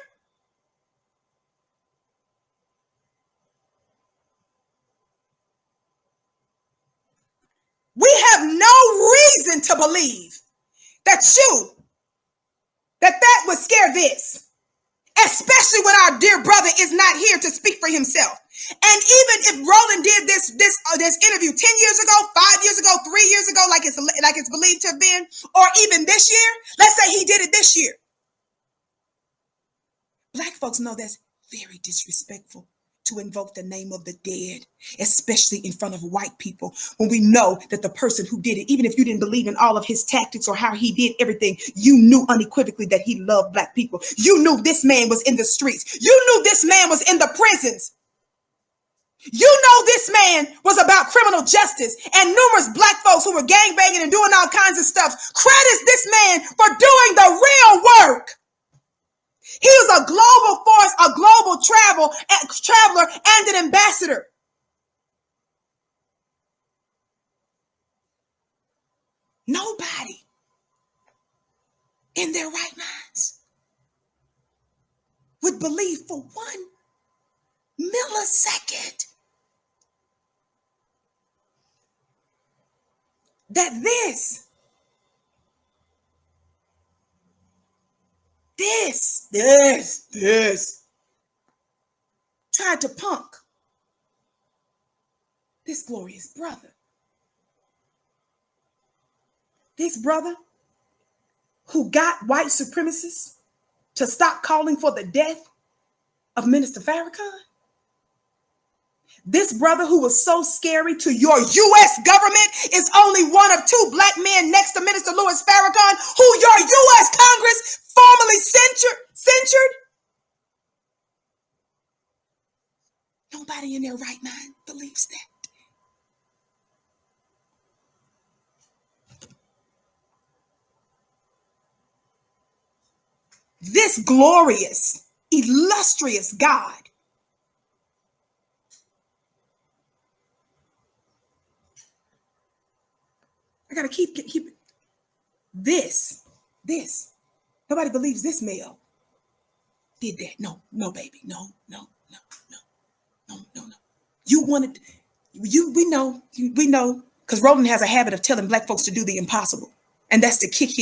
we have no reason to believe that that would scare this, especially when our dear brother is not here to speak for himself. And even if Roland did this interview 10 years ago, 5 years ago, 3 years ago, like it's believed to have been, or even this year, let's say he did it this year. Black folks know that's very disrespectful to invoke the name of the dead, especially in front of white people, when we know that the person who did it, even if you didn't believe in all of his tactics or how he did everything, you knew unequivocally that he loved black people. You knew this man was in the streets. You knew this man was in the prisons. You know this man was about criminal justice, and numerous black folks who were gangbanging and doing all kinds of stuff credits this man for doing the real work. He was a global force, a global traveler, and an ambassador. Nobody in their right minds would believe for 1 millisecond that this tried to punk this glorious brother. This brother who got white supremacists to stop calling for the death of Minister Farrakhan. This brother who was so scary to your U.S. government is only one of 2 black men next to Minister Louis Farrakhan, who your U.S. Congress formally censured. Nobody in their right mind believes that. This glorious, illustrious God I gotta keep this. Nobody believes this male did that. No, baby. No. You wanted, we know, because Roland has a habit of telling black folks to do the impossible. And that's to kiss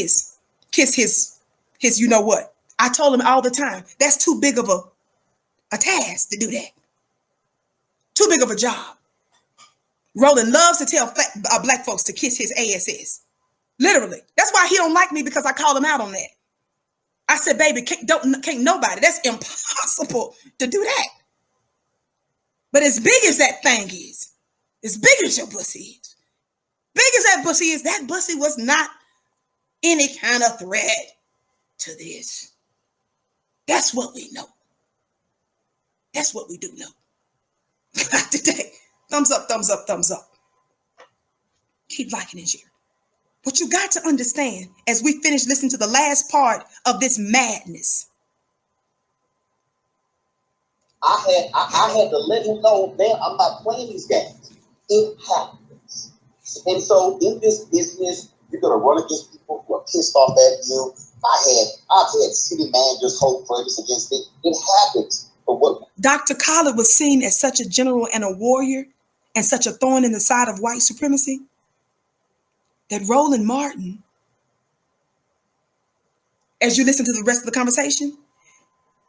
his, you know what? I told him all the time, that's too big of a task to do that. Too big of a job. Roland loves to tell black folks to kiss his ASS. Literally. That's why he don't like me, because I called him out on that. I said, baby, can't nobody. That's impossible to do that. But as big as that thing is, as big as your pussy is, big as that pussy is, that pussy was not any kind of threat to this. That's what we know. That's what we do know. Today, thumbs up, thumbs up, thumbs up. Keep liking and sharing. But you got to understand, as we finish listening to the last part of this madness, I had to let him know, man, I'm not playing these games. It happens. And so in this business, you're going to run against people who are pissed off at you. I've had city managers hold grudges against it. It happens. But what Dr. Khalil was seen as such a general and a warrior and such a thorn in the side of white supremacy that Roland Martin, as you listen to the rest of the conversation,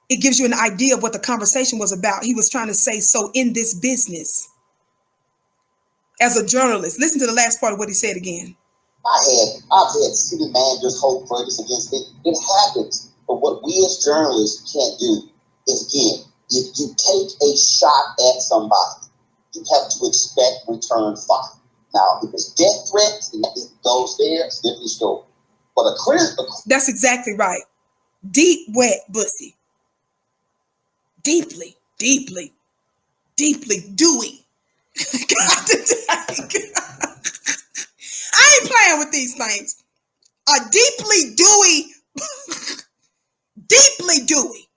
it gives you an idea of what the conversation was about. He was trying to say, so in this business, as a journalist, listen to the last part of what he said again. I've had city managers hold grudges against it. It happens. But what we as journalists can't do is, again, if you take a shot at somebody, you have to expect return fire. Now, if it's death threats and it goes there, it's a different story. But that's exactly right. Deep, wet pussy. Deeply, deeply, deeply dewy. I ain't playing with these things. A deeply dewy, deeply dewy.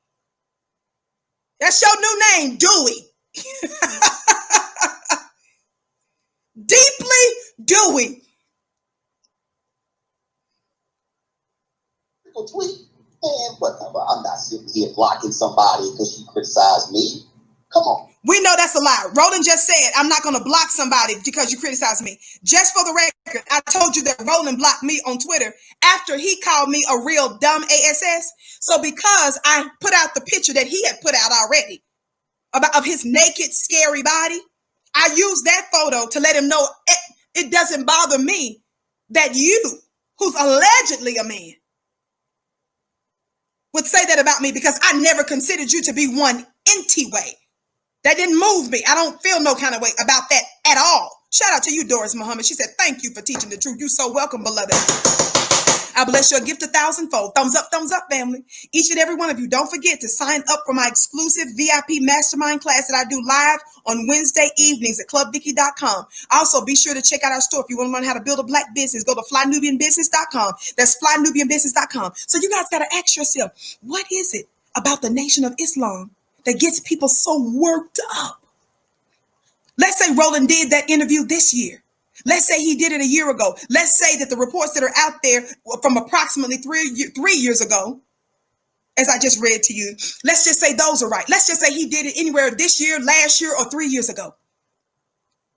That's your new name, Dewey. Deeply dewy. Tweet. Man, whatever. I'm not sitting here blocking somebody because you criticized me. Come on. We know that's a lie. Roland just said, I'm not going to block somebody because you criticize me. Just for the record, I told you that Roland blocked me on Twitter after he called me a real dumb ASS. So because I put out the picture that he had put out already of his naked, scary body, I used that photo to let him know it doesn't bother me that you, who's allegedly a man, would say that about me, because I never considered you to be one anyway. That didn't move me. I don't feel no kind of way about that at all. Shout out to you, Doris Muhammad. She said, thank you for teaching the truth. You're so welcome, beloved. I bless your gift 1,000-fold. Thumbs up, family. Each and every one of you, don't forget to sign up for my exclusive VIP mastermind class that I do live on Wednesday evenings at clubvicki.com. Also, be sure to check out our store. If you want to learn how to build a black business, go to flynubianbusiness.com. That's flynubianbusiness.com. So you guys got to ask yourself, what is it about the Nation of Islam that gets people so worked up? Let's say Roland did that interview this year. Let's say he did it a year ago. Let's say that the reports that are out there from approximately 3 years ago, as I just read to you, let's just say those are right. Let's just say he did it anywhere this year, last year, or 3 years ago.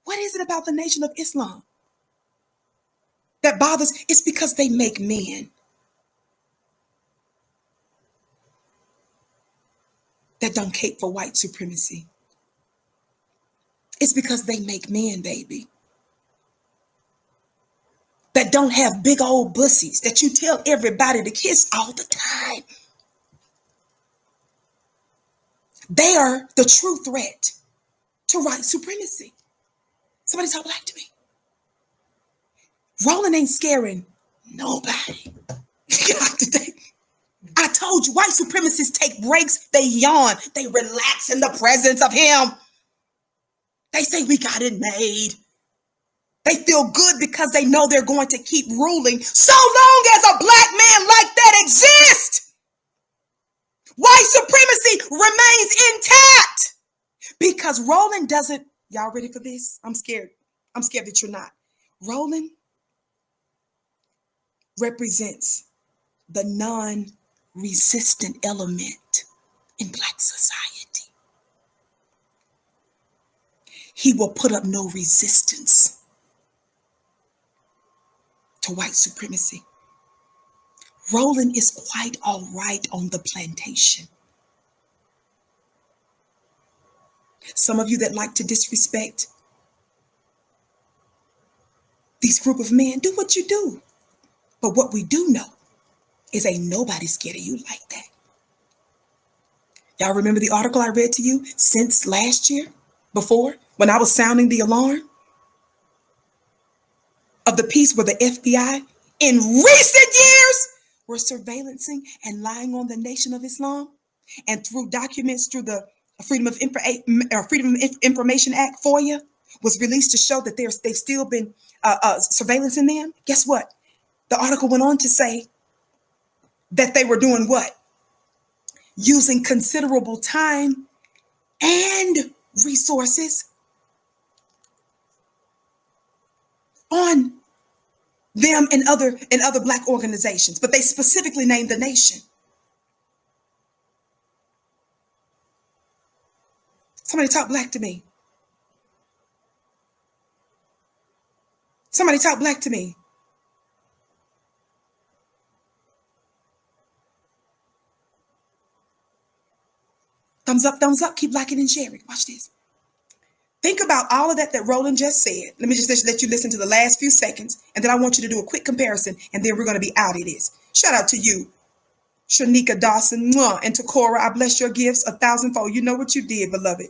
What is it about the Nation of Islam that bothers? It's because they make men that don't cape for white supremacy. It's because they make men, baby, that don't have big old bussies that you tell everybody to kiss all the time. They are the true threat to white supremacy. Somebody talk black to me. Roland ain't scaring nobody. I told you, white supremacists take breaks. They yawn. They relax in the presence of him. They say we got it made. They feel good because they know they're going to keep ruling so long as a black man like that exists. White supremacy remains intact because Roland doesn't. Y'all ready for this? I'm scared. I'm scared that you're not. Roland represents the non-resistant element in Black society. He will put up no resistance to white supremacy. Roland is quite all right on the plantation. Some of you that like to disrespect these group of men, do what you do. But what we do know is ain't nobody scared of you like that. Y'all remember the article I read to you since last year, before, when I was sounding the alarm of the piece where the FBI in recent years were surveillancing and lying on the Nation of Islam, and through documents through the Freedom of Information Act, FOIA, was released to show that they've still been surveillancing them. Guess what? The article went on to say that they were doing what? Using considerable time and resources on them and other Black organizations, but they specifically named the Nation. Somebody talk Black to me. Somebody talk Black to me. Thumbs up, keep liking and sharing. Watch this. Think about all of that Roland just said. Let me just let you listen to the last few seconds, and then I want you to do a quick comparison, and then we're going to be out of this. Shout out to you, Shanika Dawson, and to Cora. I bless your gifts 1,000-fold. You know what you did, beloved.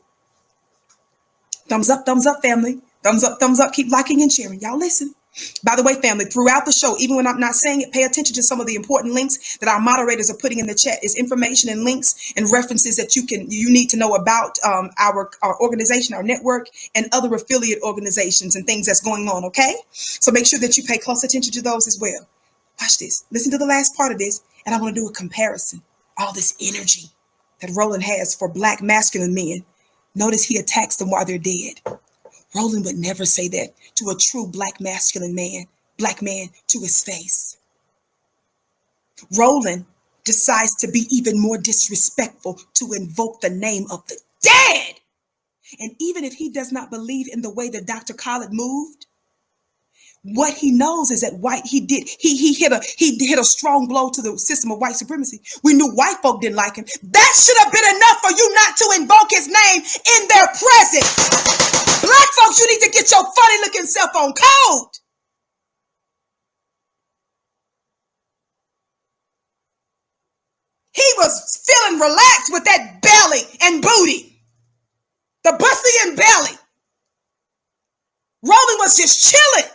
Thumbs up, family. Thumbs up, keep liking and sharing. Y'all listen. By the way, family, throughout the show, even when I'm not saying it, pay attention to some of the important links that our moderators are putting in the chat. It's information and links and references that you need to know about our organization, our network, and other affiliate organizations and things that's going on, okay? So make sure that you pay close attention to those as well. Watch this. Listen to the last part of this, and I want to do a comparison. All this energy that Roland has for Black masculine men. Notice he attacks them while they're dead. Roland would never say that to a true Black masculine man, Black man, to his face. Roland decides to be even more disrespectful to invoke the name of the dead. And even if he does not believe in the way that Dr. Khalil moved, what he knows is that he hit a strong blow to the system of white supremacy. We knew white folk didn't like him. That should have been enough for you not to invoke his name in their presence. Black folks, you need to get your funny looking self on code. He was feeling relaxed with that belly and booty. The bussy and belly. Roland was just chilling.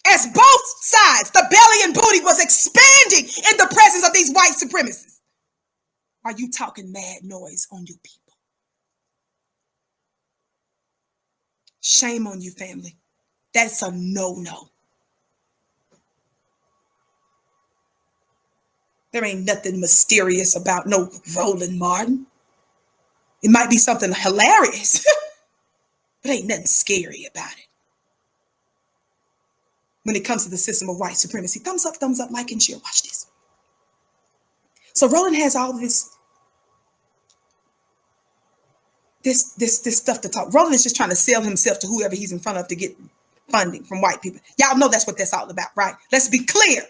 As both sides, the belly and booty, was expanding in the presence of these white supremacists. Are you talking mad noise on you people? Shame on you, family. That's a no-no. There ain't nothing mysterious about no Roland Martin. It might be something hilarious, but ain't nothing scary about it. When it comes to the system of white supremacy, thumbs up, like and share. Watch this. So Roland has all this stuff to talk. Roland is just trying to sell himself to whoever he's in front of to get funding from white people. Y'all know that's what that's all about, right? Let's be clear.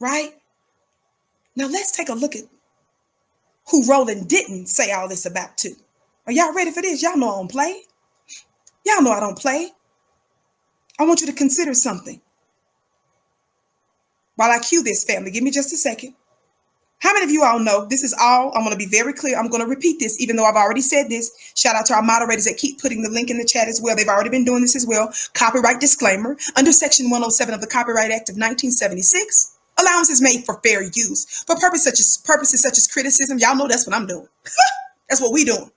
Right? Now let's take a look at who Roland didn't say all this about too. Are y'all ready for this? Y'all know I don't play. Y'all know I don't play. I want you to consider something. While I cue this, family, give me just a second. How many of you all know this is all? I'm going to be very clear. I'm going to repeat this, even though I've already said this. Shout out to our moderators that keep putting the link in the chat as well. They've already been doing this as well. Copyright disclaimer. Under Section 107 of the Copyright Act of 1976, Allowance is made for fair use for purposes such as criticism. Y'all know that's what I'm doing. That's what we doing.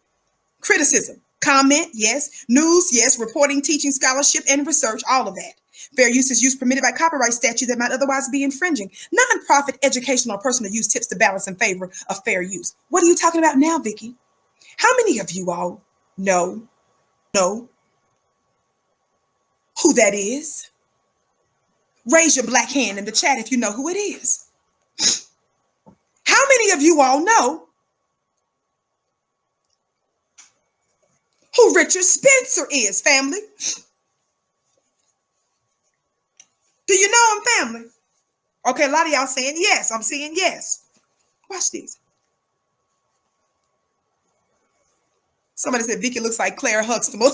Criticism, comment, yes. News, yes. Reporting, teaching, scholarship, and research, all of that. Fair use is use permitted by copyright statute that might otherwise be infringing. Non-profit, educational, or personal use tips to balance in favor of fair use. What are you talking about now, Vicki? How many of you all know who that is? Raise your black hand in the chat if you know who it is. How many of you all know who Richard Spencer is, family? Do you know him, family? Okay, a lot of y'all saying yes. I'm saying yes. Watch this. Somebody said Vicki looks like Claire Huxtable.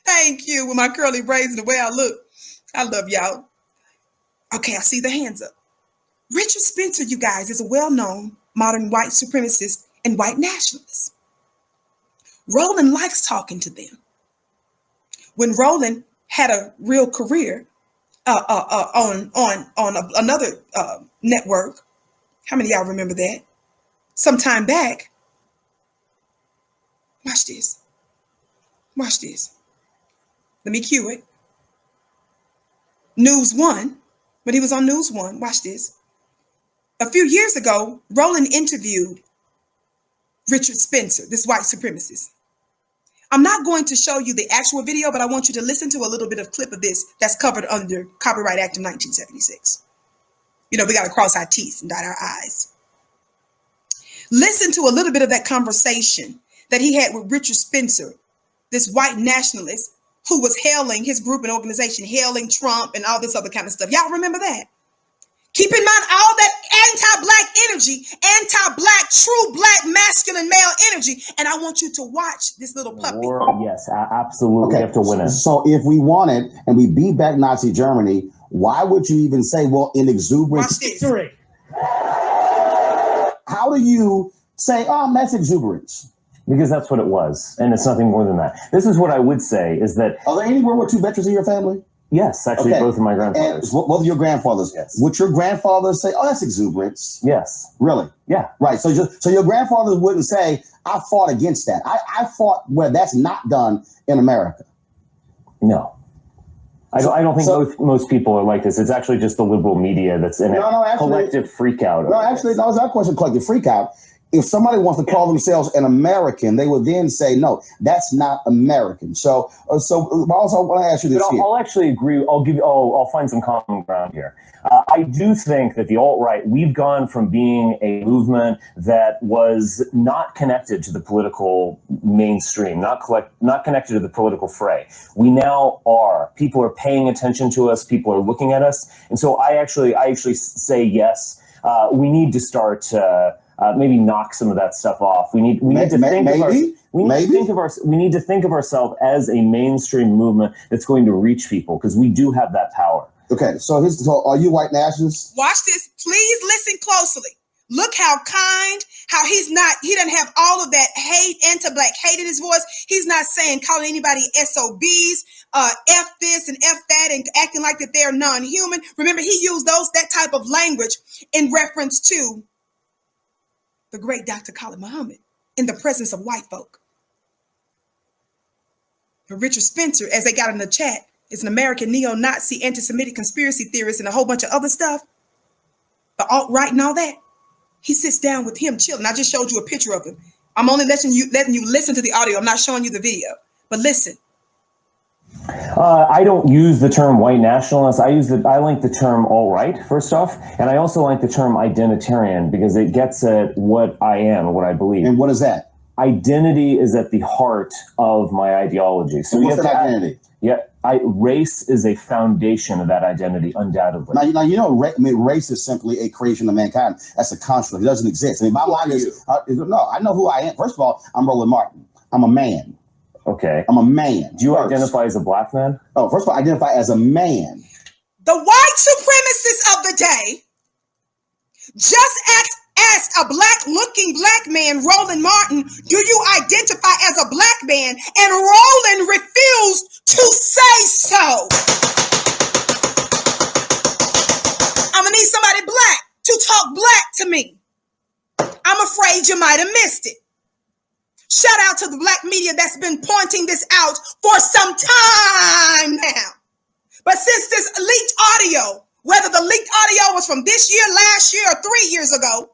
Thank you. With my curly braids and the way I look. I love y'all. Okay, I see the hands up. Richard Spencer, you guys, is a well-known modern white supremacist and white nationalist. Roland likes talking to them. When Roland had a real career on another network, how many of y'all remember that? Some time back. Watch this. Watch this. Let me cue it. News One, when he was on News One, watch this. A few years ago, Roland interviewed Richard Spencer, this white supremacist. I'm not going to show you the actual video, but I want you to listen to a little bit of clip of this that's covered under Copyright Act of 1976. You know, we got to cross our T's and dot our I's. Listen to a little bit of that conversation that he had with Richard Spencer, this white nationalist who was hailing his group and organization, hailing Trump and all this other kind of stuff. Y'all remember that? Keep in mind all that anti-black energy, anti-black, true black, masculine male energy. And I want you to watch this little puppy. Yes, absolutely. Okay. We have to win it. So if we won it and we beat back Nazi Germany, why would you even say, well, in exuberance? Watch this. How do you say, oh, that's exuberance? Because that's what it was. And it's nothing more than that. This is what I would say is that... Are there any World War II veterans in your family? Yes, actually, both of my grandfathers. And both of your grandfathers. Yes. Would your grandfathers say, oh, that's exuberance? Yes. Really? Yeah. Right. So your grandfathers wouldn't say, I fought against that. I fought where that's not done in America. No. I don't think most people are like this. It's actually just the liberal media that's in collective freak out. No, actually, that was that question, collective freak out. If somebody wants to call themselves an American, they would then say, no, that's not American. So also I want to ask you this. I'll actually agree. I'll find some common ground here. I do think that the alt-right, we've gone from being a movement that was not connected to the political mainstream, not connected to the political fray. We now are. People are paying attention to us. People are looking at us. And so I actually say yes. We need to start maybe knock some of that stuff off. We need to think of ourselves as a mainstream movement that's going to reach people because we do have that power. Okay, so are you white nationalists? Watch this. Please listen closely. Look how kind, how he doesn't have all of that hate, anti-black hate in his voice. He's not calling anybody SOBs, F this and F that, and acting like that they're non-human. Remember, he used that type of language in reference to the great Dr. Khalil Muhammad in the presence of white folk. But Richard Spencer, as they got in the chat, is an American neo-Nazi, anti-Semitic conspiracy theorist and a whole bunch of other stuff. The alt-right and all that. He sits down with him chilling. I just showed you a picture of him. I'm only letting you listen to the audio. I'm not showing you the video. But listen. I don't use the term white nationalist. I like the term alt-right, first off. And I also like the term identitarian because it gets at what I am and what I believe. And what is that? Identity is at the heart of my ideology. So what's that identity? Race is a foundation of that identity, undoubtedly. Now race is simply a creation of mankind. That's a construct. It doesn't exist. I mean, my line is, I know who I am. First of all, I'm Roland Martin. I'm a man. Okay. I'm a man. Do you identify as a black man? Oh, first of all, I identify as a man. The white supremacists of the day just asked a black-looking black man, Roland Martin, do you identify as a black man? And Roland refused to say so. I'm going to need to me. I'm afraid you might have missed it. Shout out to the black media that's been pointing this out for some time now. But since this leaked audio, whether the leaked audio was from this year, last year, or 3 years ago,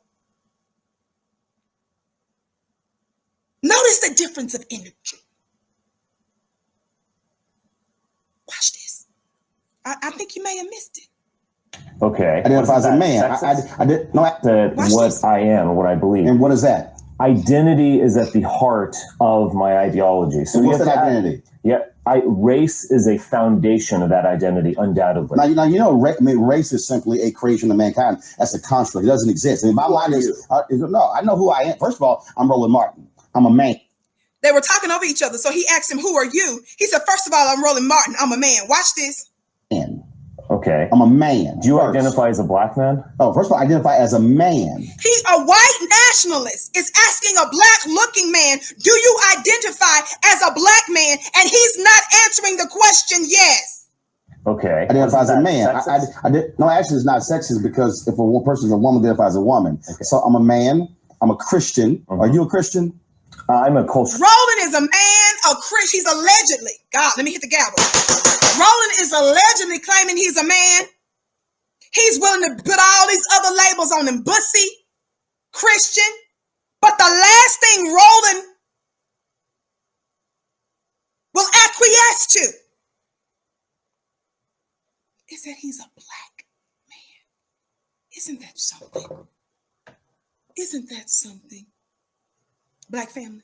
notice the difference of energy. Watch this. I think you may have missed it. Okay. Identify as a man. I didn't know what I am or what I believe. And what is that? Identity is at the heart of my ideology. So what's that identity? Race is a foundation of that identity, undoubtedly. Now race is simply a creation of mankind. That's a construct. It doesn't exist. I mean, my line is, no, I know who I am. First of all, I'm Roland Martin. I'm a man. They were talking over each other. So he asked him, who are you? He said, first of all, I'm Roland Martin. I'm a man. Watch this. Man. Okay. I'm a man. Do you identify as a black man? Oh, first of all, I identify as a man. He's a white nationalist is asking a black looking man, do you identify as a black man? And he's not answering the question yes. Okay. Identify as a man. No, actually it's not sexist because if one person is a woman, identifies as a woman. Okay. So I'm a man. I'm a Christian. Mm-hmm. Are you a Christian? I'm a culture. Roland is a man, a Christian. He's allegedly. God, let me hit the gavel. Roland is allegedly claiming he's a man. He's willing to put all these other labels on him. Bussy, Christian. But the last thing Roland will acquiesce to is that he's a black man. Isn't that something? Isn't that something? Black family.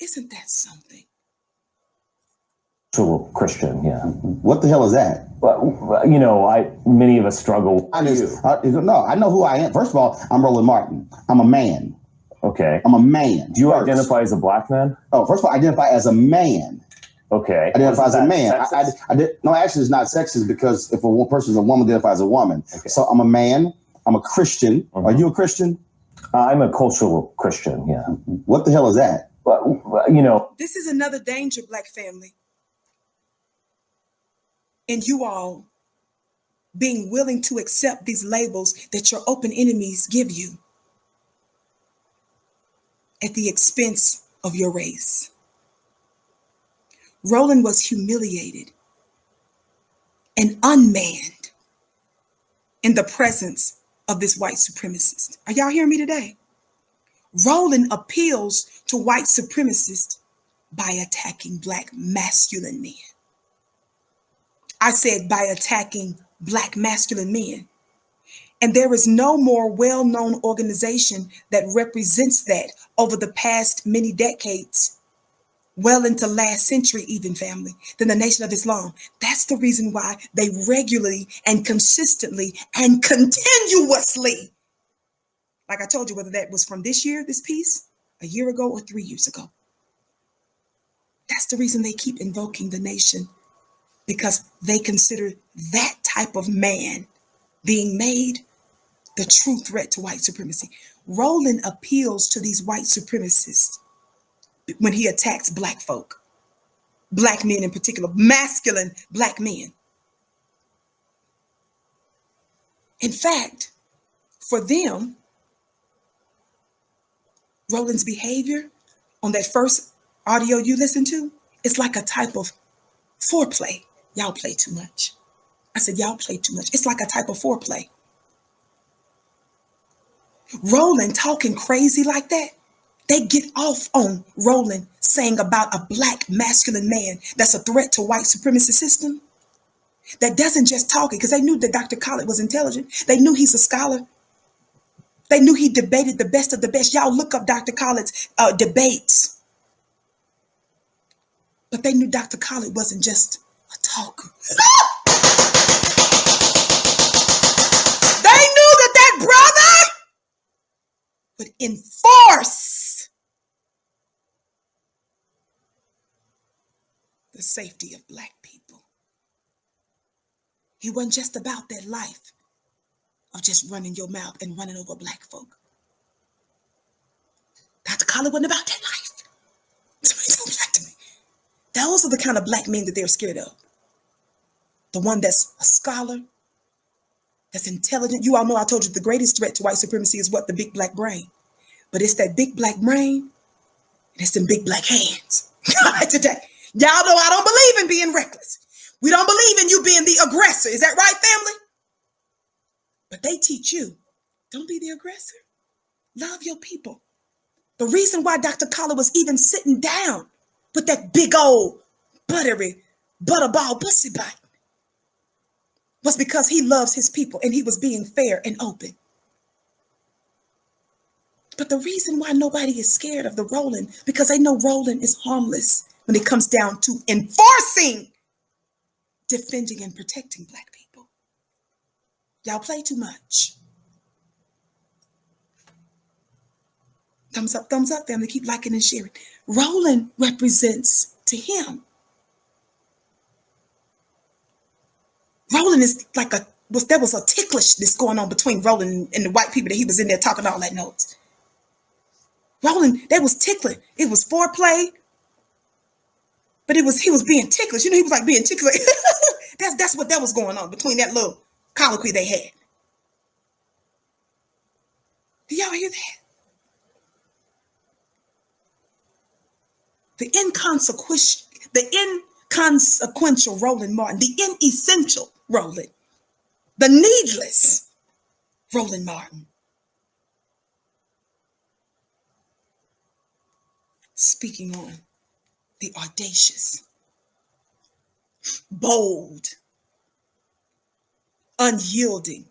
Isn't that something? Christian, yeah. What the hell is that? Well, many of us struggle. I know who I am. First of all, I'm Roland Martin. I'm a man. Okay. I'm a man. Do you identify as a black man? Oh, first of all, I identify as a man. Okay. Identify as a man. No, actually, it's not sexist because if one person is a woman, identifies as a woman. Okay. So I'm a man. I'm a Christian. Mm-hmm. Are you a Christian? I'm a cultural Christian, yeah. What the hell is that? Well, this is another danger, black family. And you all being willing to accept these labels that your open enemies give you at the expense of your race. Roland was humiliated and unmanned in the presence of this white supremacist. Are y'all hearing me today? Roland appeals to white supremacists by attacking black masculine men. I said by attacking black masculine men. And there is no more well-known organization that represents that over the past many decades, well into last century even, family, than the Nation of Islam. That's the reason why they regularly and consistently and continuously, like I told you, whether that was from this year, this piece, a year ago, or 3 years ago. That's the reason they keep invoking the nation, because they consider that type of man being made the true threat to white supremacy. Roland appeals to these white supremacists when he attacks black folk, black men in particular, masculine black men. In fact, for them, Roland's behavior on that first audio you listened to, it's like a type of foreplay. Y'all play too much. I said, y'all play too much. It's like a type of foreplay. Roland talking crazy like that, they get off on Roland saying about a black masculine man that's a threat to white supremacy system. That doesn't just talk it, because they knew that Dr. Khalil was intelligent. They knew he's a scholar. They knew he debated the best of the best. Y'all look up Dr. Khalil's debates. But they knew Dr. Khalil wasn't just a talker. They knew that brother would enforce the safety of black people. He wasn't just about that life of just running your mouth and running over black folk. Dr. Khalil wasn't about that life. Somebody told black to me. Those are the kind of black men that they're scared of. The one that's a scholar, that's intelligent. You all know I told you the greatest threat to white supremacy is what? The big black brain. But it's that big black brain and it's them big black hands. Today, y'all know I don't believe in being reckless. We don't believe in you being the aggressor. Is that right, family? But they teach you, don't be the aggressor. Love your people. The reason why Dr. Khalil was even sitting down with that big old butterball pussy bite was because he loves his people and he was being fair and open. But the reason why nobody is scared of the Roland, because they know Roland is harmless when it comes down to enforcing, defending, and protecting Black people. Y'all play too much. Thumbs up, family. Keep liking and sharing. Roland represents to him. Roland is like there was a ticklishness going on between Roland and the white people that he was in there talking all that noise. Roland, they was tickling. It was foreplay, but he was being ticklish. You know, he was like being ticklish. That's what that was going on between that little colloquy they had. Do y'all hear that? The inconsequential Roland Martin, the inessential Roland, the needless Roland Martin. Speaking on the audacious, bold, unyielding,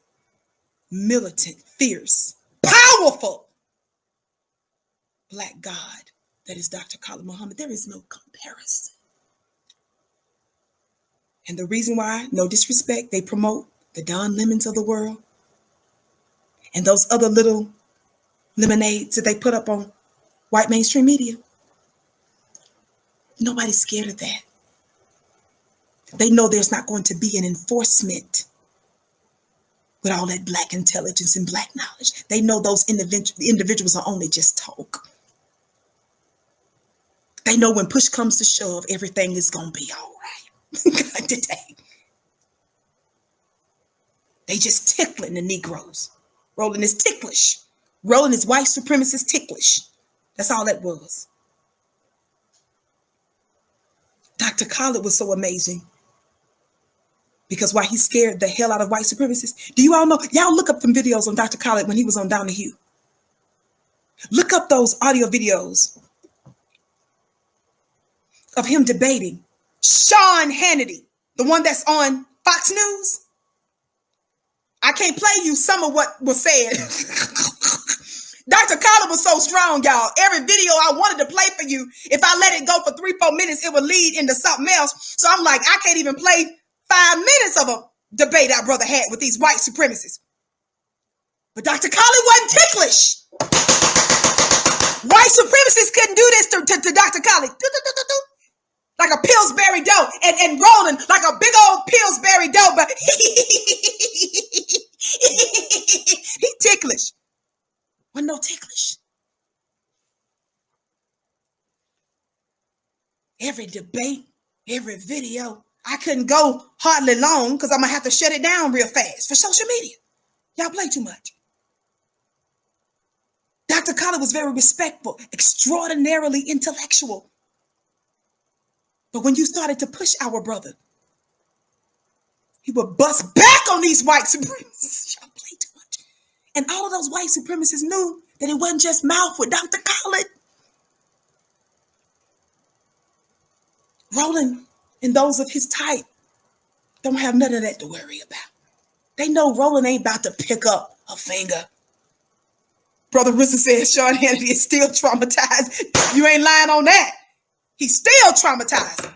militant, fierce, powerful Black God that is Dr. Khalil Muhammad. There is no comparison. And the reason why, no disrespect, they promote the Don Lemons of the world and those other little lemonades that they put up on white mainstream media. Nobody's scared of that. They know there's not going to be an enforcement with all that Black intelligence and Black knowledge. They know those individuals are only just talk. They know when push comes to shove, everything is going to be all right. Today. They just tickling the Negroes. Roland is ticklish. Roland is white supremacist ticklish. That's all that was. Dr. Khalil was so amazing because why he scared the hell out of white supremacists. Do you all know? Y'all look up them videos on Dr. Khalil when he was on Down the Hue. Look up those audio videos of him debating Sean Hannity, the one that's on Fox News. I can't play you some of what was said. Dr. Khalil was so strong, y'all. Every video I wanted to play for you, if I let it go for 3-4 minutes, it would lead into something else. So I'm like, I can't even play 5 minutes of a debate our brother had with these white supremacists. But Dr. Khalil wasn't ticklish. White supremacists couldn't do this to Dr. Khalil. Like a Pillsbury dough, and Roland like a big old Pillsbury dough, but he ticklish. Wasn't no ticklish. Every debate, every video, I couldn't go hardly long because I'm gonna have to shut it down real fast for social media. Y'all play too much. Dr. Khalil was very respectful, extraordinarily intellectual. But when you started to push our brother, he would bust back on these white supremacists. Y'all play too much. And all of those white supremacists knew that it wasn't just mouth with Dr. Khalil. Roland and those of his type don't have none of that to worry about. They know Roland ain't about to pick up a finger. Brother Rissa says Sean Hannity is still traumatized. You ain't lying on that. He's still traumatized.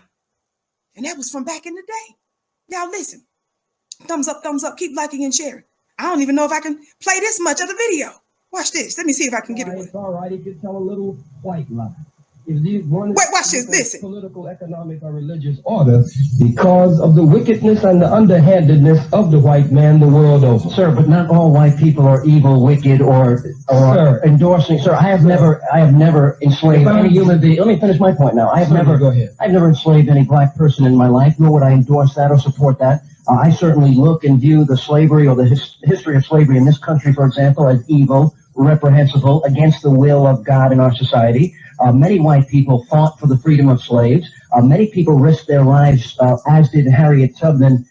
And that was from back in the day. Y'all listen. Thumbs up, keep liking and sharing. I don't even know if I can play this much of the video. Watch this. Let me see if I can get it. It's all right. He could tell a little white lie. Wait, watch this. Listen. Political, economic, or religious order because of the wickedness and the underhandedness of the white man the world over. Sir, but not all white people are evil, wicked, or endorsing. Sir, I have never enslaved any human being. Let me finish my point now. I've never enslaved any black person in my life, nor would I endorse that or support that. I certainly look and view the slavery or the history of slavery in this country, for example, as evil, reprehensible, against the will of God in our society. Many white people fought for the freedom of slaves. Many people risked their lives, as did Harriet Tubman,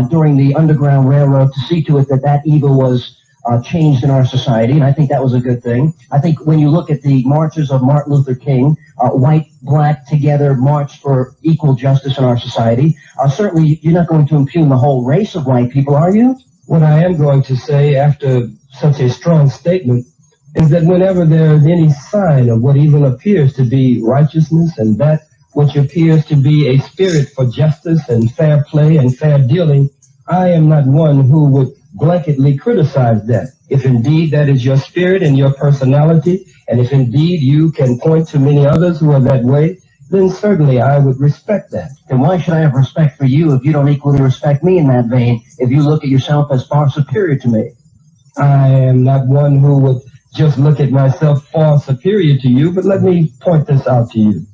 during the Underground Railroad, to see to it that that evil was changed in our society, and I think that was a good thing. I think when you look at the marches of Martin Luther King, white, black, together marched for equal justice in our society. Certainly, you're not going to impugn the whole race of white people, are you? What I am going to say after such a strong statement is that whenever there is any sign of what even appears to be righteousness and that which appears to be a spirit for justice and fair play and fair dealing, I am not one who would blanketly criticize that. If indeed that is your spirit and your personality, and if indeed you can point to many others who are that way, then certainly I would respect that. Then why should I have respect for you if you don't equally respect me in that vein, if you look at yourself as far superior to me? I am not one who would just look at myself far superior to you, but let me point this out to you.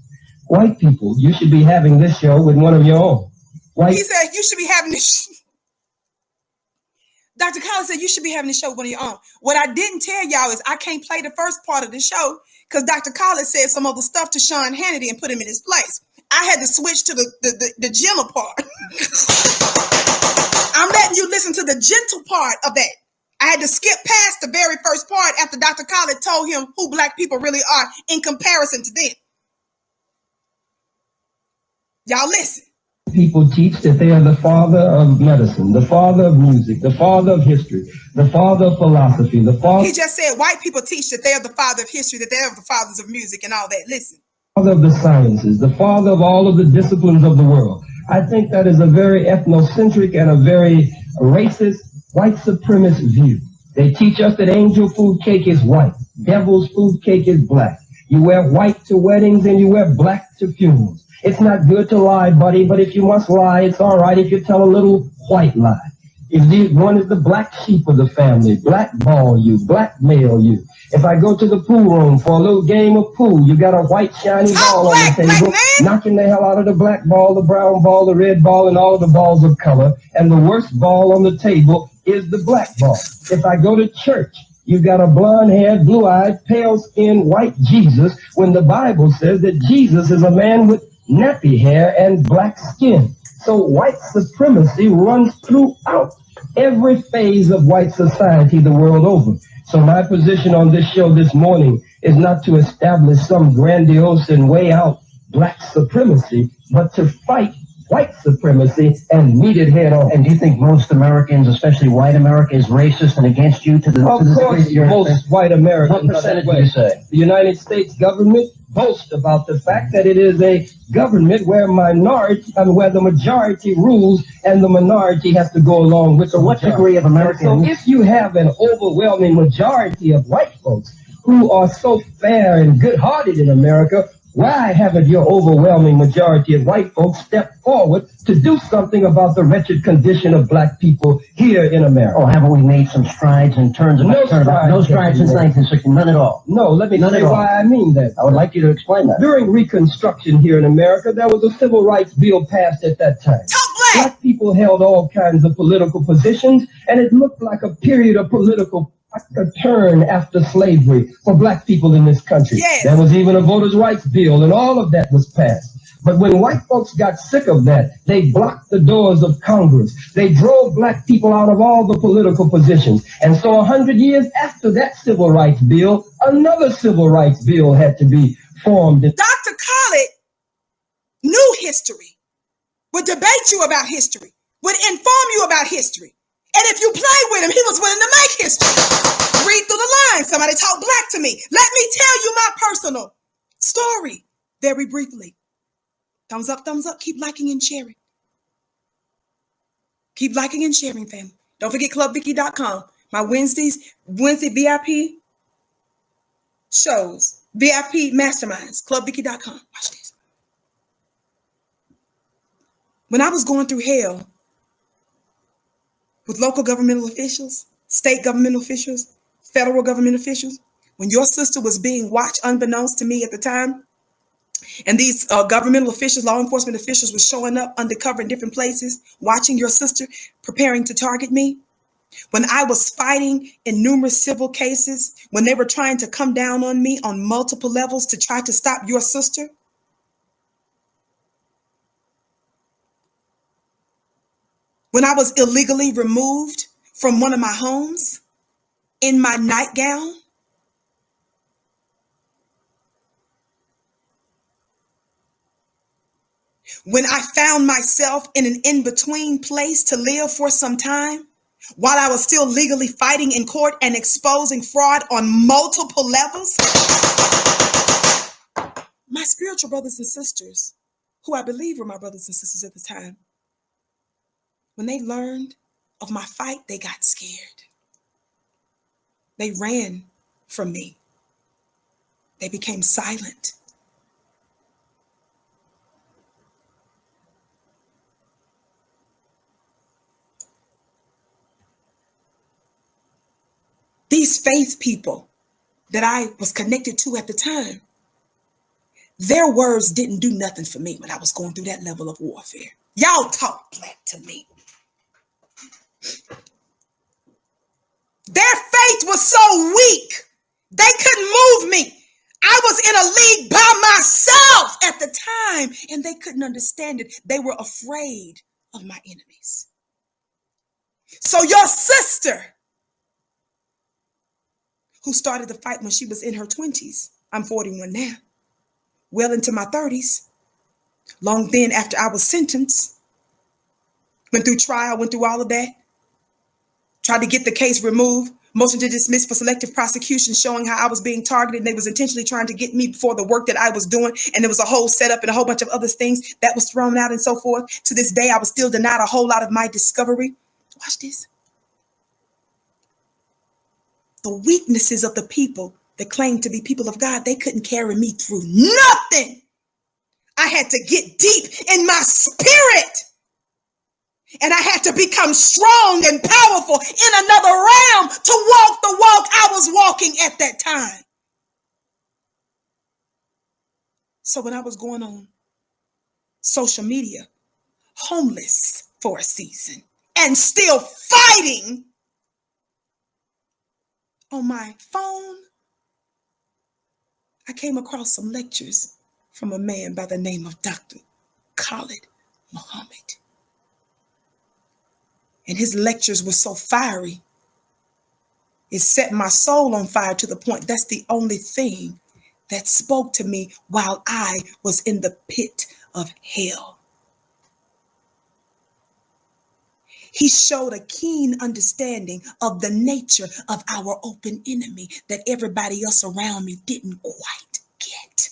White people, you should be having this show with one of your own. He said you should be having this. Dr. Khalil said you should be having this show with one of your own. What I didn't tell y'all is I can't play the first part of the show because Dr. Khalil said some other stuff to Sean Hannity and put him in his place. I had to switch to the gentle part. I'm letting you listen to the gentle part of that. I had to skip past the very first part after Dr. Khalil told him who black people really are in comparison to them. Y'all listen. People teach that they are the father of medicine, the father of music, the father of history, the father of philosophy, the father... He just said white people teach that they are the father of history, that they are the fathers of music and all that. Listen. Father of the sciences, the father of all of the disciplines of the world. I think that is a very ethnocentric and a very racist, white supremacist view. They teach us that angel food cake is white, devil's food cake is black. You wear white to weddings and you wear black to funerals. It's not good to lie, buddy, but if you must lie, it's all right if you tell a little white lie. If one is the black sheep of the family, blackball you, blackmail you. If I go to the pool room for a little game of pool, you got a white shiny ball on the table, knocking the hell out of the black ball, the brown ball, the red ball, and all of the balls of color. And the worst ball on the table is the black ball. If I go to church, you got a blonde-haired, blue-eyed, pale-skinned white Jesus, when the Bible says that Jesus is a man with nappy hair and black skin. So white supremacy runs throughout every phase of white society the world over. So my position on this show this morning is not to establish some grandiose and way out black supremacy, but to fight white supremacy and meet it head on. And do you think most Americans, especially white America, is racist and against you to the degree that you're most white Americans? What percentage do you say? The United States government boasts about the fact that it is a government where the majority rules and the minority has to go along with. So what degree of Americans? So if you have an overwhelming majority of white folks who are so fair and good-hearted in America, why haven't your overwhelming majority of white folks stepped forward to do something about the wretched condition of black people here in America? Oh, haven't we made some strides in terms of... No strides since 1960, none at all. No, let me tell you why I mean that. I would like you to explain that. During Reconstruction here in America, there was a civil rights bill passed at that time. Black people held all kinds of political positions, and it looked like a period of political turn after slavery for black people in this country. Yes. There was even a voters' rights bill, and all of that was passed. But when white folks got sick of that, they blocked the doors of Congress. They drove black people out of all the political positions. And so 100 years after that civil rights bill, another civil rights bill had to be formed. Dr. Khalil knew history, would debate you about history, would inform you about history. And if you play with him, he was willing to make history. Read through the lines. Somebody talk black to me. Let me tell you my personal story very briefly. Thumbs up, keep liking and sharing. Keep liking and sharing, fam. Don't forget clubvicky.com. My Wednesday VIP shows. VIP masterminds, clubvicky.com. Watch this. When I was going through hell with local governmental officials, state governmental officials, federal government officials, when your sister was being watched unbeknownst to me at the time, and these governmental officials, law enforcement officials were showing up undercover in different places, watching your sister, preparing to target me. When I was fighting in numerous civil cases, when they were trying to come down on me on multiple levels to try to stop your sister. When I was illegally removed from one of my homes in my nightgown. When I found myself in an in-between place to live for some time, while I was still legally fighting in court and exposing fraud on multiple levels, my spiritual brothers and sisters, who I believe were my brothers and sisters at the time, when they learned of my fight, they got scared. They ran from me. They became silent. These faith people that I was connected to at the time, their words didn't do nothing for me when I was going through that level of warfare. Y'all talk black to me. Their faith was so weak, they couldn't move me. I was in a league by myself at the time, and they couldn't understand it. They were afraid of my enemies. So your sister, who started the fight when she was in her 20s, I'm 41 now, well into my 30s, long then after I was sentenced, went through trial, went through all of that, tried to get the case removed, motion to dismiss for selective prosecution, showing how I was being targeted. And they was intentionally trying to get me for the work that I was doing. And there was a whole setup and a whole bunch of other things that was thrown out and so forth. To this day, I was still denied a whole lot of my discovery. Watch this. The weaknesses of the people that claimed to be people of God, they couldn't carry me through nothing. I had to get deep in my spirit. And I had to become strong and powerful in another realm to walk the walk I was walking at that time. So when I was going on social media, homeless for a season, and still fighting on my phone, I came across some lectures from a man by the name of Dr. Khalil Muhammad. And his lectures were so fiery, it set my soul on fire to the point that's the only thing that spoke to me while I was in the pit of hell. He showed a keen understanding of the nature of our open enemy that everybody else around me didn't quite get.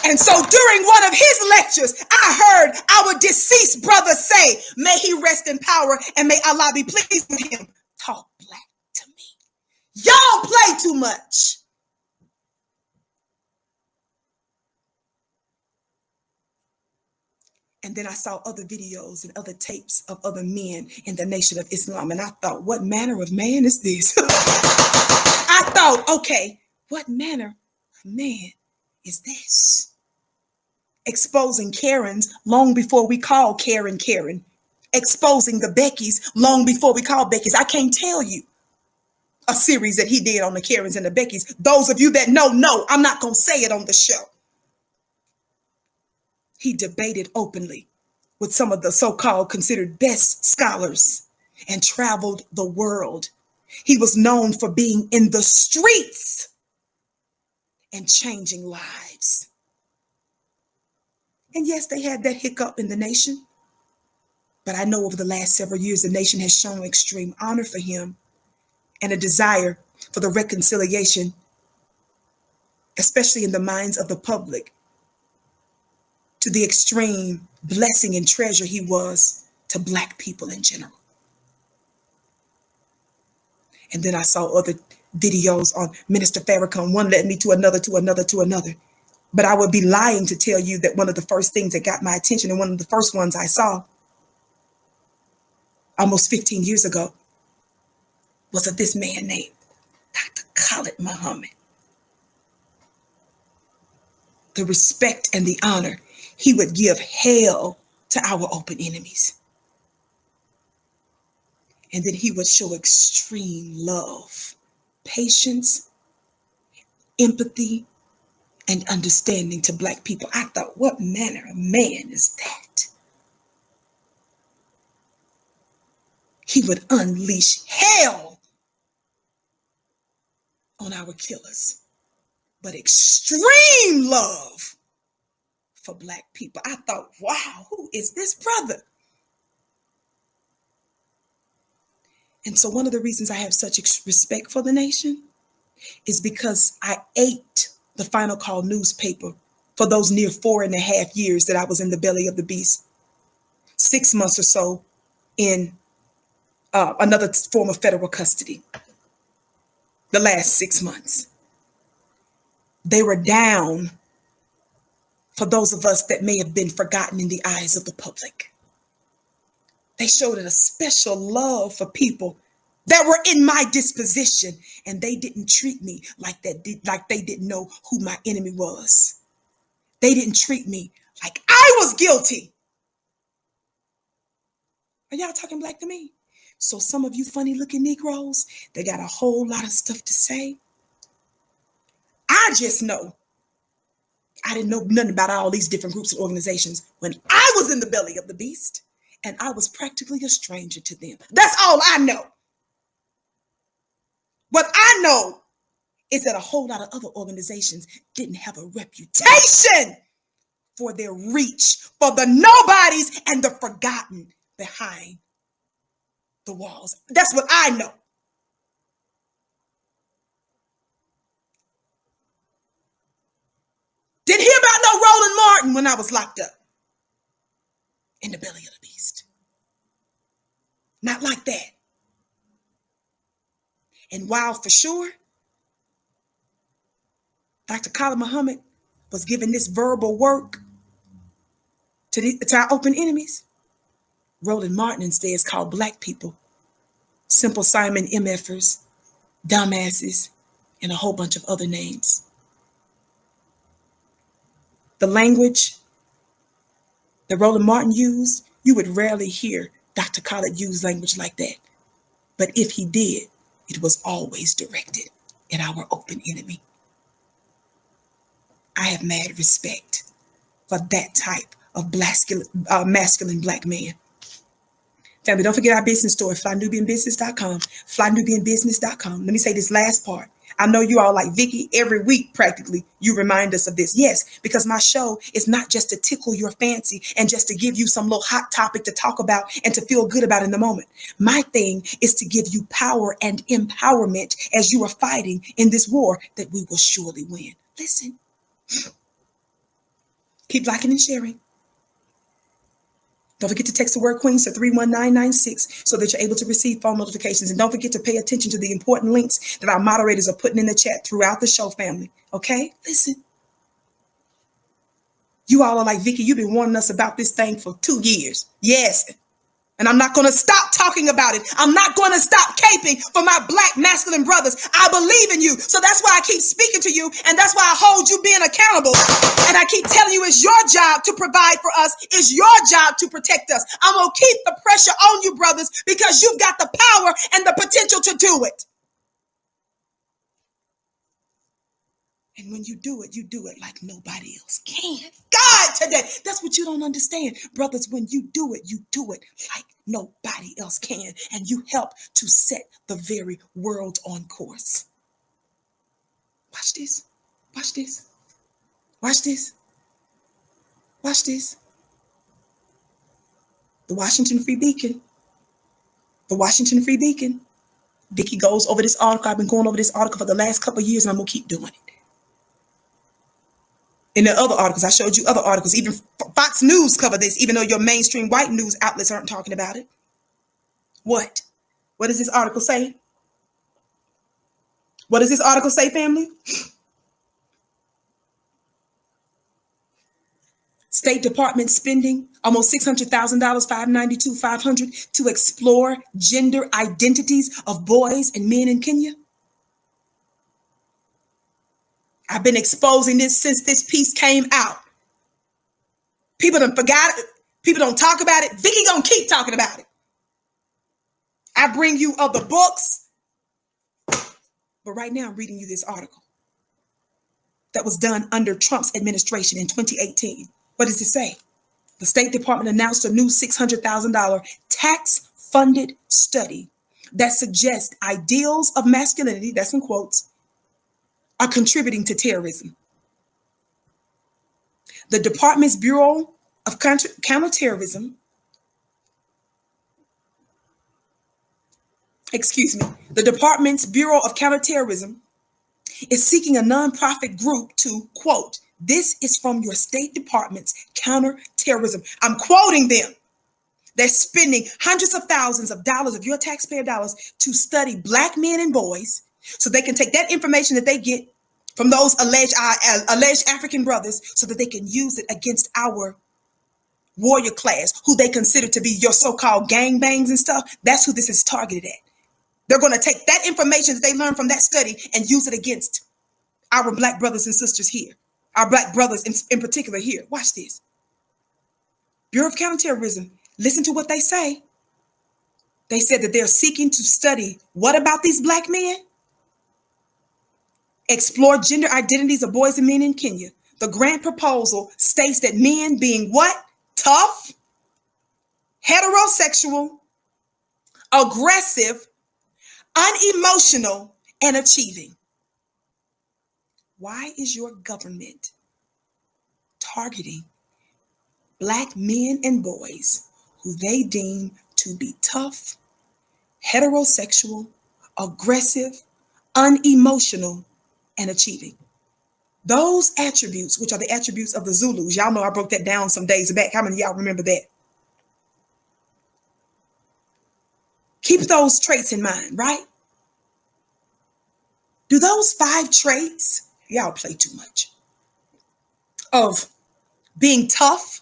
And so during one of his lectures, I heard our deceased brother say, may he rest in power and may Allah be pleased with him. Talk black to me. Y'all play too much. And then I saw other videos and other tapes of other men in the Nation of Islam. And I thought, what manner of man is this? I thought, okay, what manner of man is this? Exposing Karens long before we call Karen Karen. Exposing the Beckys long before we call Beckys. I can't tell you a series that he did on the Karens and the Beckys. Those of you that know, I'm not going to say it on the show. He debated openly with some of the so-called considered best scholars and traveled the world. He was known for being in the streets and changing lives. And yes, they had that hiccup in the nation. But I know over the last several years, the nation has shown extreme honor for him and a desire for the reconciliation, especially in the minds of the public, to the extreme blessing and treasure he was to Black people in general. And then I saw other videos on Minister Farrakhan. One led me to another, to another, to another. But I would be lying to tell you that one of the first things that got my attention and one of the first ones I saw almost 15 years ago was of this man named Dr. Khalil Muhammad. The respect and the honor he would give hell to our open enemies. And then he would show extreme love, patience, empathy, and understanding to Black people. I thought, what manner of man is that? He would unleash hell on our killers, but extreme love for Black people. I thought, wow, who is this brother? And so one of the reasons I have such respect for the nation is because I ate the Final Call newspaper for those near 4.5 years that I was in the belly of the beast. 6 months or so in another form of federal custody. The last 6 months. They were down for those of us that may have been forgotten in the eyes of the public. They showed a special love for people that were in my disposition, and they didn't treat me like they didn't know who my enemy was. They didn't treat me like I was guilty. Are y'all talking Black to me? So some of you funny looking Negroes, they got a whole lot of stuff to say. I just know I didn't know nothing about all these different groups and organizations when I was in the belly of the beast, and I was practically a stranger to them. That's all I know. What I know is that a whole lot of other organizations didn't have a reputation for their reach for the nobodies and the forgotten behind the walls. That's what I know. Didn't hear about no Roland Martin when I was locked up in the belly of the beast. Not like that. And while for sure, Dr. Khalil Muhammad was giving this verbal work to our open enemies, Roland Martin instead is called Black people, Simple Simon MFers, dumbasses, and a whole bunch of other names. The language that Roland Martin used, you would rarely hear Dr. Khalil use language like that. But if he did, it was always directed at our open enemy. I have mad respect for that type of masculine Black man. Family, don't forget our business store, flynubianbusiness.com, flynubianbusiness.com. Let me say this last part. I know you all like Vicki, every week practically, you remind us of this. Yes, because my show is not just to tickle your fancy and just to give you some little hot topic to talk about and to feel good about in the moment. My thing is to give you power and empowerment as you are fighting in this war that we will surely win. Listen, keep liking and sharing. Don't forget to text the word Queens to 31996 so that you're able to receive phone notifications. And don't forget to pay attention to the important links that our moderators are putting in the chat throughout the show, family. Okay? Listen. You all are like, Vicki, you've been warning us about this thing for 2 years. Yes. And I'm not going to stop talking about it. I'm not going to stop caping for my Black masculine brothers. I believe in you. So that's why I keep speaking to you. And that's why I hold you being accountable. And I keep telling you it's your job to provide for us. It's your job to protect us. I'm going to keep the pressure on you, brothers, because you've got the power and the potential to do it. And when you do it like nobody else can. God, today, that's what you don't understand. Brothers, when you do it like nobody else can. And you help to set the very world on course. Watch this. Watch this. Watch this. Watch this. The Washington Free Beacon. The Washington Free Beacon. Vicki goes over this article. I've been going over this article for the last couple of years, and I'm going to keep doing it. In the other articles, I showed you other articles. Even Fox News covered this, even though your mainstream white news outlets aren't talking about it. What? What does this article say? What does this article say, family? State Department spending almost $600,000, $592,500 to explore gender identities of boys and men in Kenya. I've been exposing this since this piece came out. People done forgot it. People don't talk about it. Vicki gonna keep talking about it. I bring you other books, but right now I'm reading you this article that was done under Trump's administration in 2018. What does it say? The State Department announced a new $600,000 tax-funded study that suggests ideals of masculinity, that's in quotes, are contributing to terrorism. The department's Bureau of Counterterrorism, the department's Bureau of Counterterrorism is seeking a nonprofit group to, quote, this is from your State Department's counterterrorism. I'm quoting them. They're spending hundreds of thousands of dollars of your taxpayer dollars to study Black men and boys so they can take that information that they get from those alleged African brothers so that they can use it against our warrior class, who they consider to be your so-called gangbangs and stuff. That's who this is targeted at. They're going to take that information that they learned from that study and use it against our Black brothers and sisters here, our Black brothers in particular here. Watch this. Bureau of Counterterrorism, listen to what they say. They said that they're seeking to study what about these Black men? Explore gender identities of boys and men in Kenya. The grant proposal states that men being what? Tough, heterosexual, aggressive, unemotional, and achieving. Why is your government targeting Black men and boys who they deem to be tough, heterosexual, aggressive, unemotional, and achieving? Those attributes, which are the attributes of the Zulus, y'all know I broke that down some days back. How many of y'all remember that? Keep those traits in mind, right? Do those 5 traits, y'all play too much, of being tough,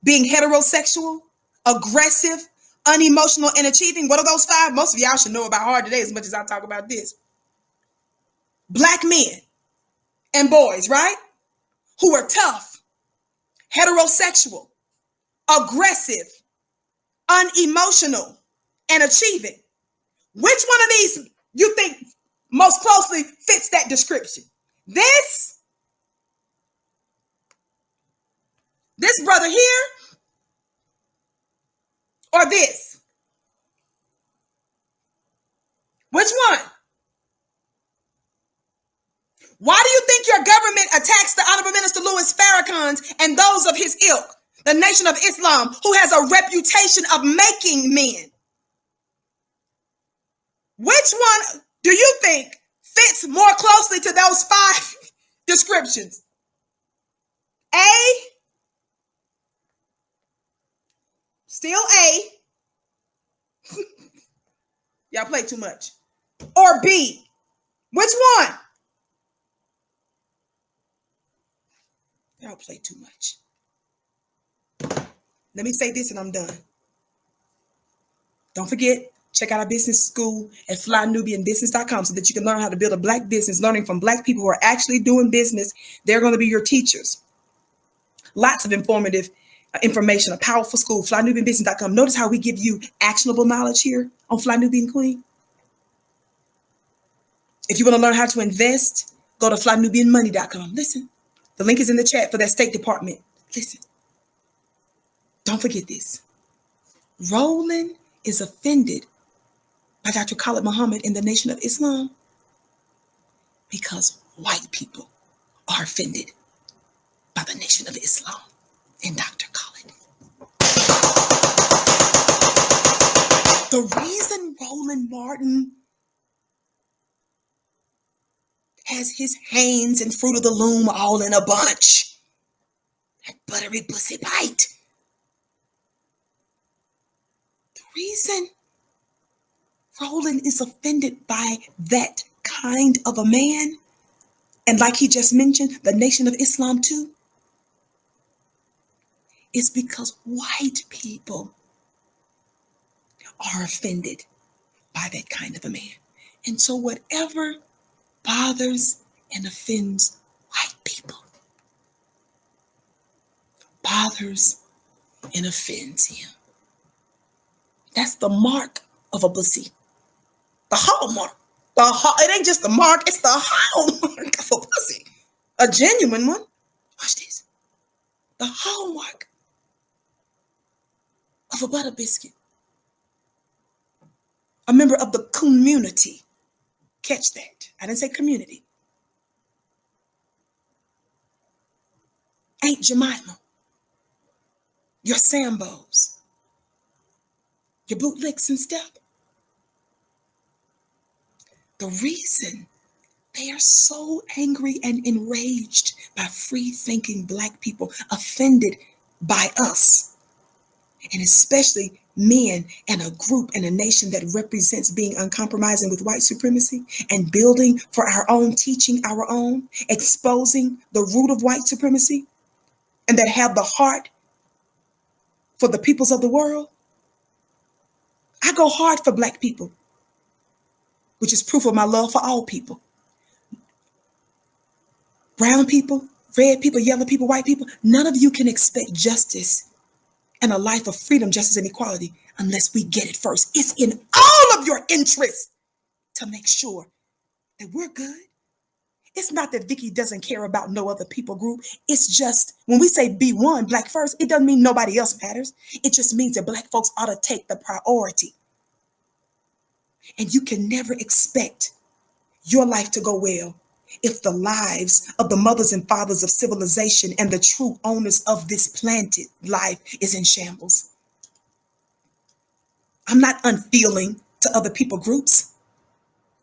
being heterosexual, aggressive, unemotional, and achieving, what are those 5? Most of y'all should know about hard today as much as I talk about this. Black men and boys, right? Who are tough, heterosexual, aggressive, unemotional, and achieving. Which one of these you think most closely fits that description? This brother here, or this? Which one? Why do you think your government attacks the Honorable Minister Louis Farrakhan and those of his ilk, the Nation of Islam, who has a reputation of making men? Which one do you think fits more closely to those 5 descriptions? A, still A, y'all play too much, or B? Which one? Y'all play too much. Let me say this and I'm done. Don't forget, check out our business school at flynubianbusiness.com so that you can learn how to build a Black business, learning from Black people who are actually doing business. They're going to be your teachers. Lots of informative information, a powerful school, flynubianbusiness.com. Notice how we give you actionable knowledge here on Fly Nubian Queen. If you want to learn how to invest, go to flynubianmoney.com. Listen. The link is in the chat for that State Department. Listen, don't forget this. Roland is offended by Dr. Khalil Muhammad in the Nation of Islam because white people are offended by the Nation of Islam and Dr. Khalil. The reason Roland Martin has his hands and Fruit of the Loom all in a bunch, that buttery pussy bite. The reason Roland is offended by that kind of a man, and like he just mentioned, the Nation of Islam too, is because white people are offended by that kind of a man. And so whatever bothers and offends white people bothers and offends him. That's the mark of a pussy. The hallmark. It ain't just the mark, it's the hallmark of a pussy. A genuine one. Watch this. The hallmark of a butter biscuit. A member of the community. Catch that. I didn't say community. Aunt Jemima. Your Sambos. Your bootlicks and stuff. The reason they are so angry and enraged by free-thinking Black people, offended by us, and especially men and a group and a nation that represents being uncompromising with white supremacy and building for our own, teaching our own, exposing the root of white supremacy, and that have the heart for the peoples of the world. I go hard for Black people, which is proof of my love for all people. Brown people, red people, yellow people, white people, none of you can expect justice and a life of freedom, justice, and equality unless we get it first. It's in all of your interests to make sure that we're good. It's not that Vicki doesn't care about no other people group. It's just when we say be one, Black first, it doesn't mean nobody else matters. It just means that Black folks ought to take the priority. And you can never expect your life to go well if the lives of the mothers and fathers of civilization and the true owners of this planet life is in shambles. I'm not unfeeling to other people groups,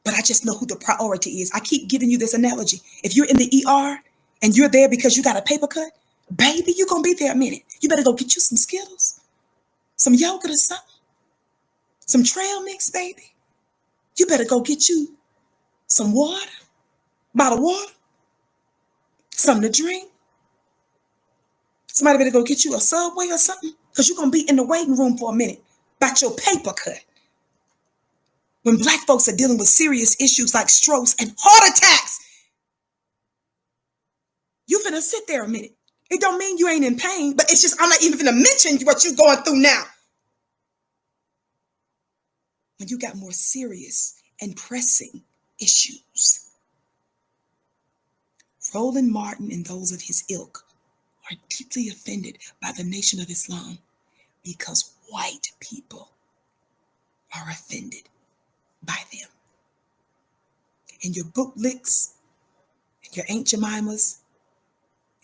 but I just know who the priority is. I keep giving you this analogy. If you're in the ER and you're there because you got a paper cut, baby, you're going to be there a minute. You better go get you some Skittles, some yogurt or something, some trail mix, baby. You better go get you some water, bottle of water, something to drink. Somebody better go get you a Subway or something, because you're going to be in the waiting room for a minute about your paper cut. When Black folks are dealing with serious issues like strokes and heart attacks, you finna sit there a minute. It don't mean you ain't in pain, but it's just, I'm not even finna mention what you're going through now. When you got more serious and pressing issues. Roland Martin and those of his ilk are deeply offended by the Nation of Islam because white people are offended by them. And your book licks, and your Aunt Jemimas,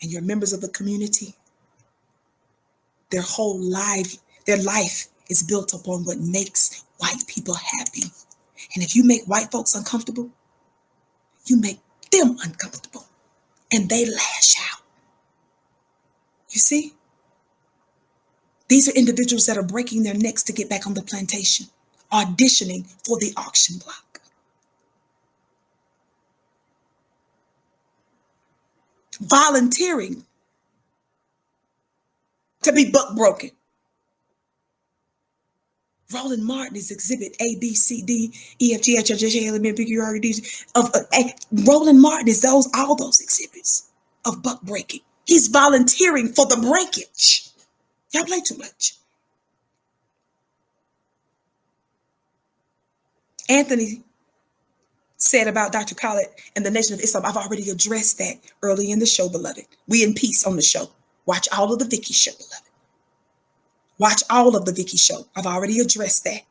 and your members of the community, their life is built upon what makes white people happy. And if you make white folks uncomfortable, you make them uncomfortable. And they lash out. You see? These are individuals that are breaking their necks to get back on the plantation, auditioning for the auction block. Volunteering to be buck broken. Roland Martin is exhibit A, B, C, D, E, F, G, H, I, J, K, L, M, N, P, Q, R, D, Roland Martin is all those exhibits of buck breaking. He's volunteering for the breakage. Y'all play too much. Anthony said about Dr. Khalil and the Nation of Islam, I've already addressed that early in the show, beloved. We in peace on the show. Watch all of the Vicki show, beloved. Watch all of the Vicki show. I've already addressed that.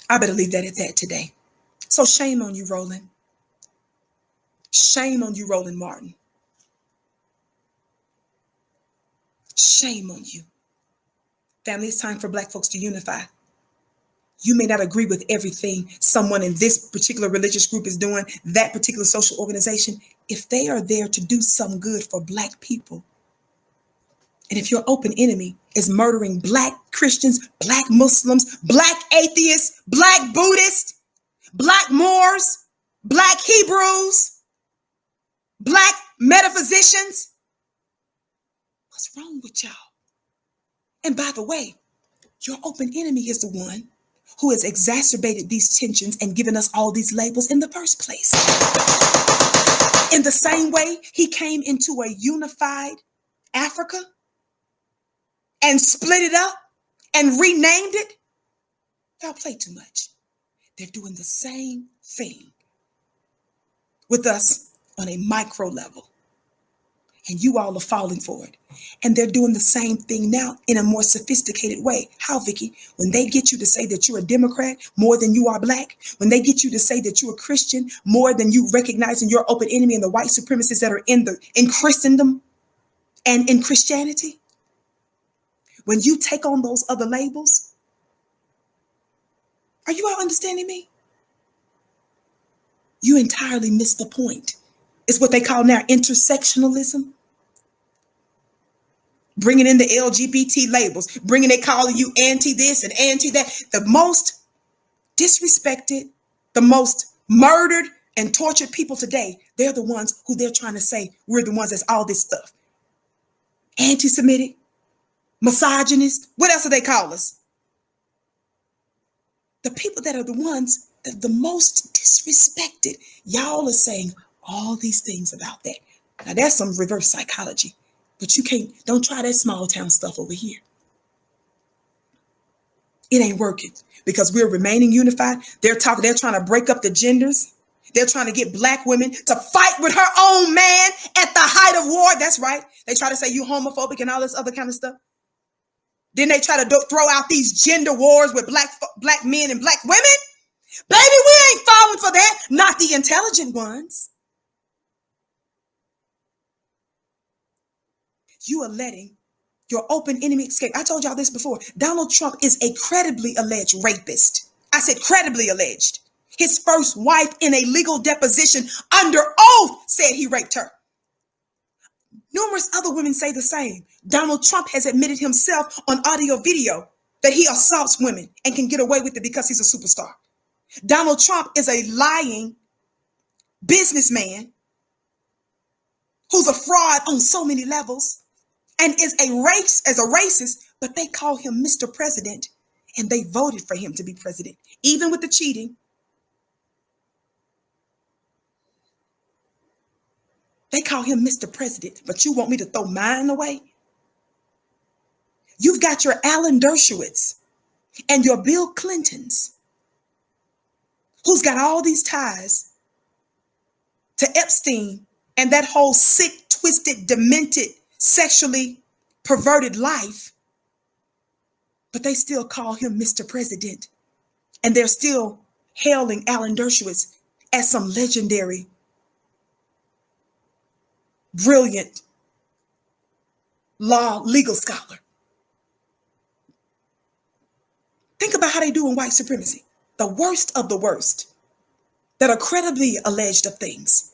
I better leave that at that today. So shame on you, Roland. Shame on you, Roland Martin. Shame on you. Family, it's time for Black folks to unify. You may not agree with everything someone in this particular religious group is doing, that particular social organization. If they are there to do some good for Black people, And if your open enemy is murdering Black Christians, Black Muslims, Black atheists, Black Buddhists, Black Moors, Black Hebrews, Black metaphysicians, what's wrong with y'all? And by the way, your open enemy is the one who has exacerbated these tensions and given us all these labels in the first place. In the same way, he came into a unified Africa and split it up and renamed it. Y'all play too much. They're doing the same thing with us on a micro level. And you all are falling for it. And they're doing the same thing now in a more sophisticated way. How, Vicki? When they get you to say that you're a Democrat more than you are Black, when they get you to say that you're a Christian more than you recognizing your open enemy and the white supremacists that are in Christendom and in Christianity, when you take on those other labels, are you all understanding me? You entirely miss the point. It's what they call now intersectionalism. Bringing in the LGBT labels, they calling you anti this and anti that. The most disrespected, the most murdered and tortured people today, they're the ones who they're trying to say we're the ones that's all this stuff. Anti-Semitic, misogynist, what else do they call us? The people that are the ones that are the most disrespected, y'all are saying all these things about that. Now that's some reverse psychology. But don't try that small town stuff over here. It ain't working because we're remaining unified. They're trying to break up the genders. They're trying to get Black women to fight with her own man at the height of war. That's right. They try to say you homophobic and all this other kind of stuff. Then they try to throw out these gender wars with black men and Black women. Baby, we ain't falling for that. Not the intelligent ones. You are letting your open enemy escape. I told y'all this before. Donald Trump is a credibly alleged rapist. I said credibly alleged. His first wife in a legal deposition under oath said he raped her. Numerous other women say the same. Donald Trump has admitted himself on audio video that he assaults women and can get away with it because he's a superstar. Donald Trump is a lying businessman who's a fraud on so many levels. And is a racist, but they call him Mr. President, and they voted for him to be president, even with the cheating. They call him Mr. President, but you want me to throw mine away? You've got your Alan Dershowitz and your Bill Clintons, who's got all these ties to Epstein and that whole sick, twisted, demented, sexually perverted life, but they still call him Mr. President. And they're still hailing Alan Dershowitz as some legendary, brilliant legal scholar. Think about how they do in white supremacy. The worst of the worst that are credibly alleged of things.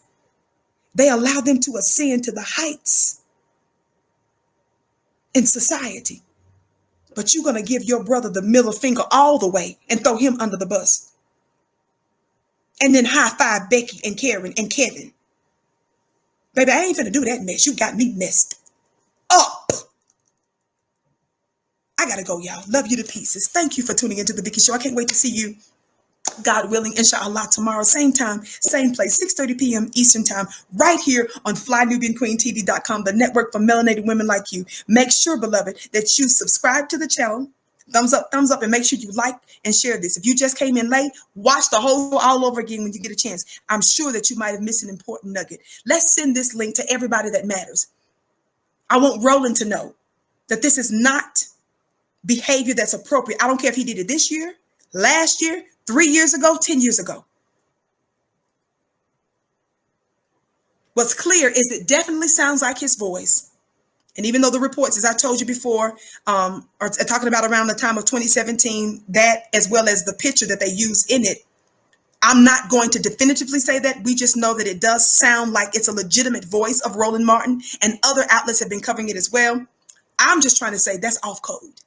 They allow them to ascend to the heights in society, but you're going to give your brother the middle finger all the way and throw him under the bus. And then high five Becky and Karen and Kevin. Baby, I ain't finna do that mess. You got me messed up. I gotta go, y'all. Love you to pieces. Thank you for tuning into the Vicki Show. I can't wait to see you, God willing, inshallah, tomorrow, same time, same place, 6:30 p.m. Eastern time, right here on FlyNubianQueenTV.com, the network for melanated women like you. Make sure, beloved, that you subscribe to the channel. Thumbs up, and make sure you like and share this. If you just came in late, watch the whole all over again when you get a chance. I'm sure that you might have missed an important nugget. Let's send this link to everybody that matters. I want Roland to know that this is not behavior that's appropriate. I don't care if he did it this year, last year, 3 years ago, 10 years ago. What's clear is it definitely sounds like his voice. And even though the reports, as I told you before, are talking about around the time of 2017, that as well as the picture that they use in it, I'm not going to definitively say that. We just know that it does sound like it's a legitimate voice of Roland Martin, and other outlets have been covering it as well. I'm just trying to say that's off code.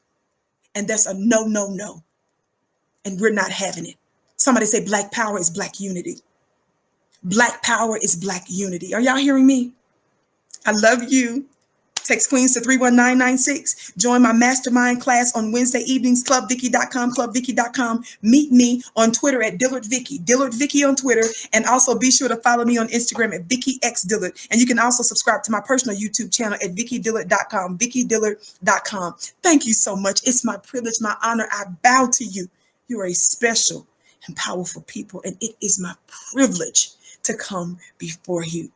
And that's a no, no, no. And we're not having it. Somebody say Black power is Black unity. Black power is Black unity. Are y'all hearing me? I love you. Text Queens to 31996. Join my mastermind class on Wednesday evenings, clubvicky.com, clubvicky.com. Meet me on Twitter at Dillard Vicky, Dillard Vicky on Twitter. And also be sure to follow me on Instagram at Vicki X Dillard. And you can also subscribe to my personal YouTube channel at VickiDillard.com, VickiDillard.com. Thank you so much. It's my privilege, my honor. I bow to you. You are a special and powerful people, and it is my privilege to come before you.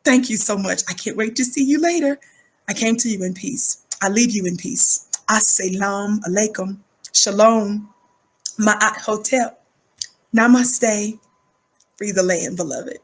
Thank you so much. I can't wait to see you later. I came to you in peace. I leave you in peace. Assalamu alaikum. Shalom. Ma'at hotep. Namaste. Free the land, beloved.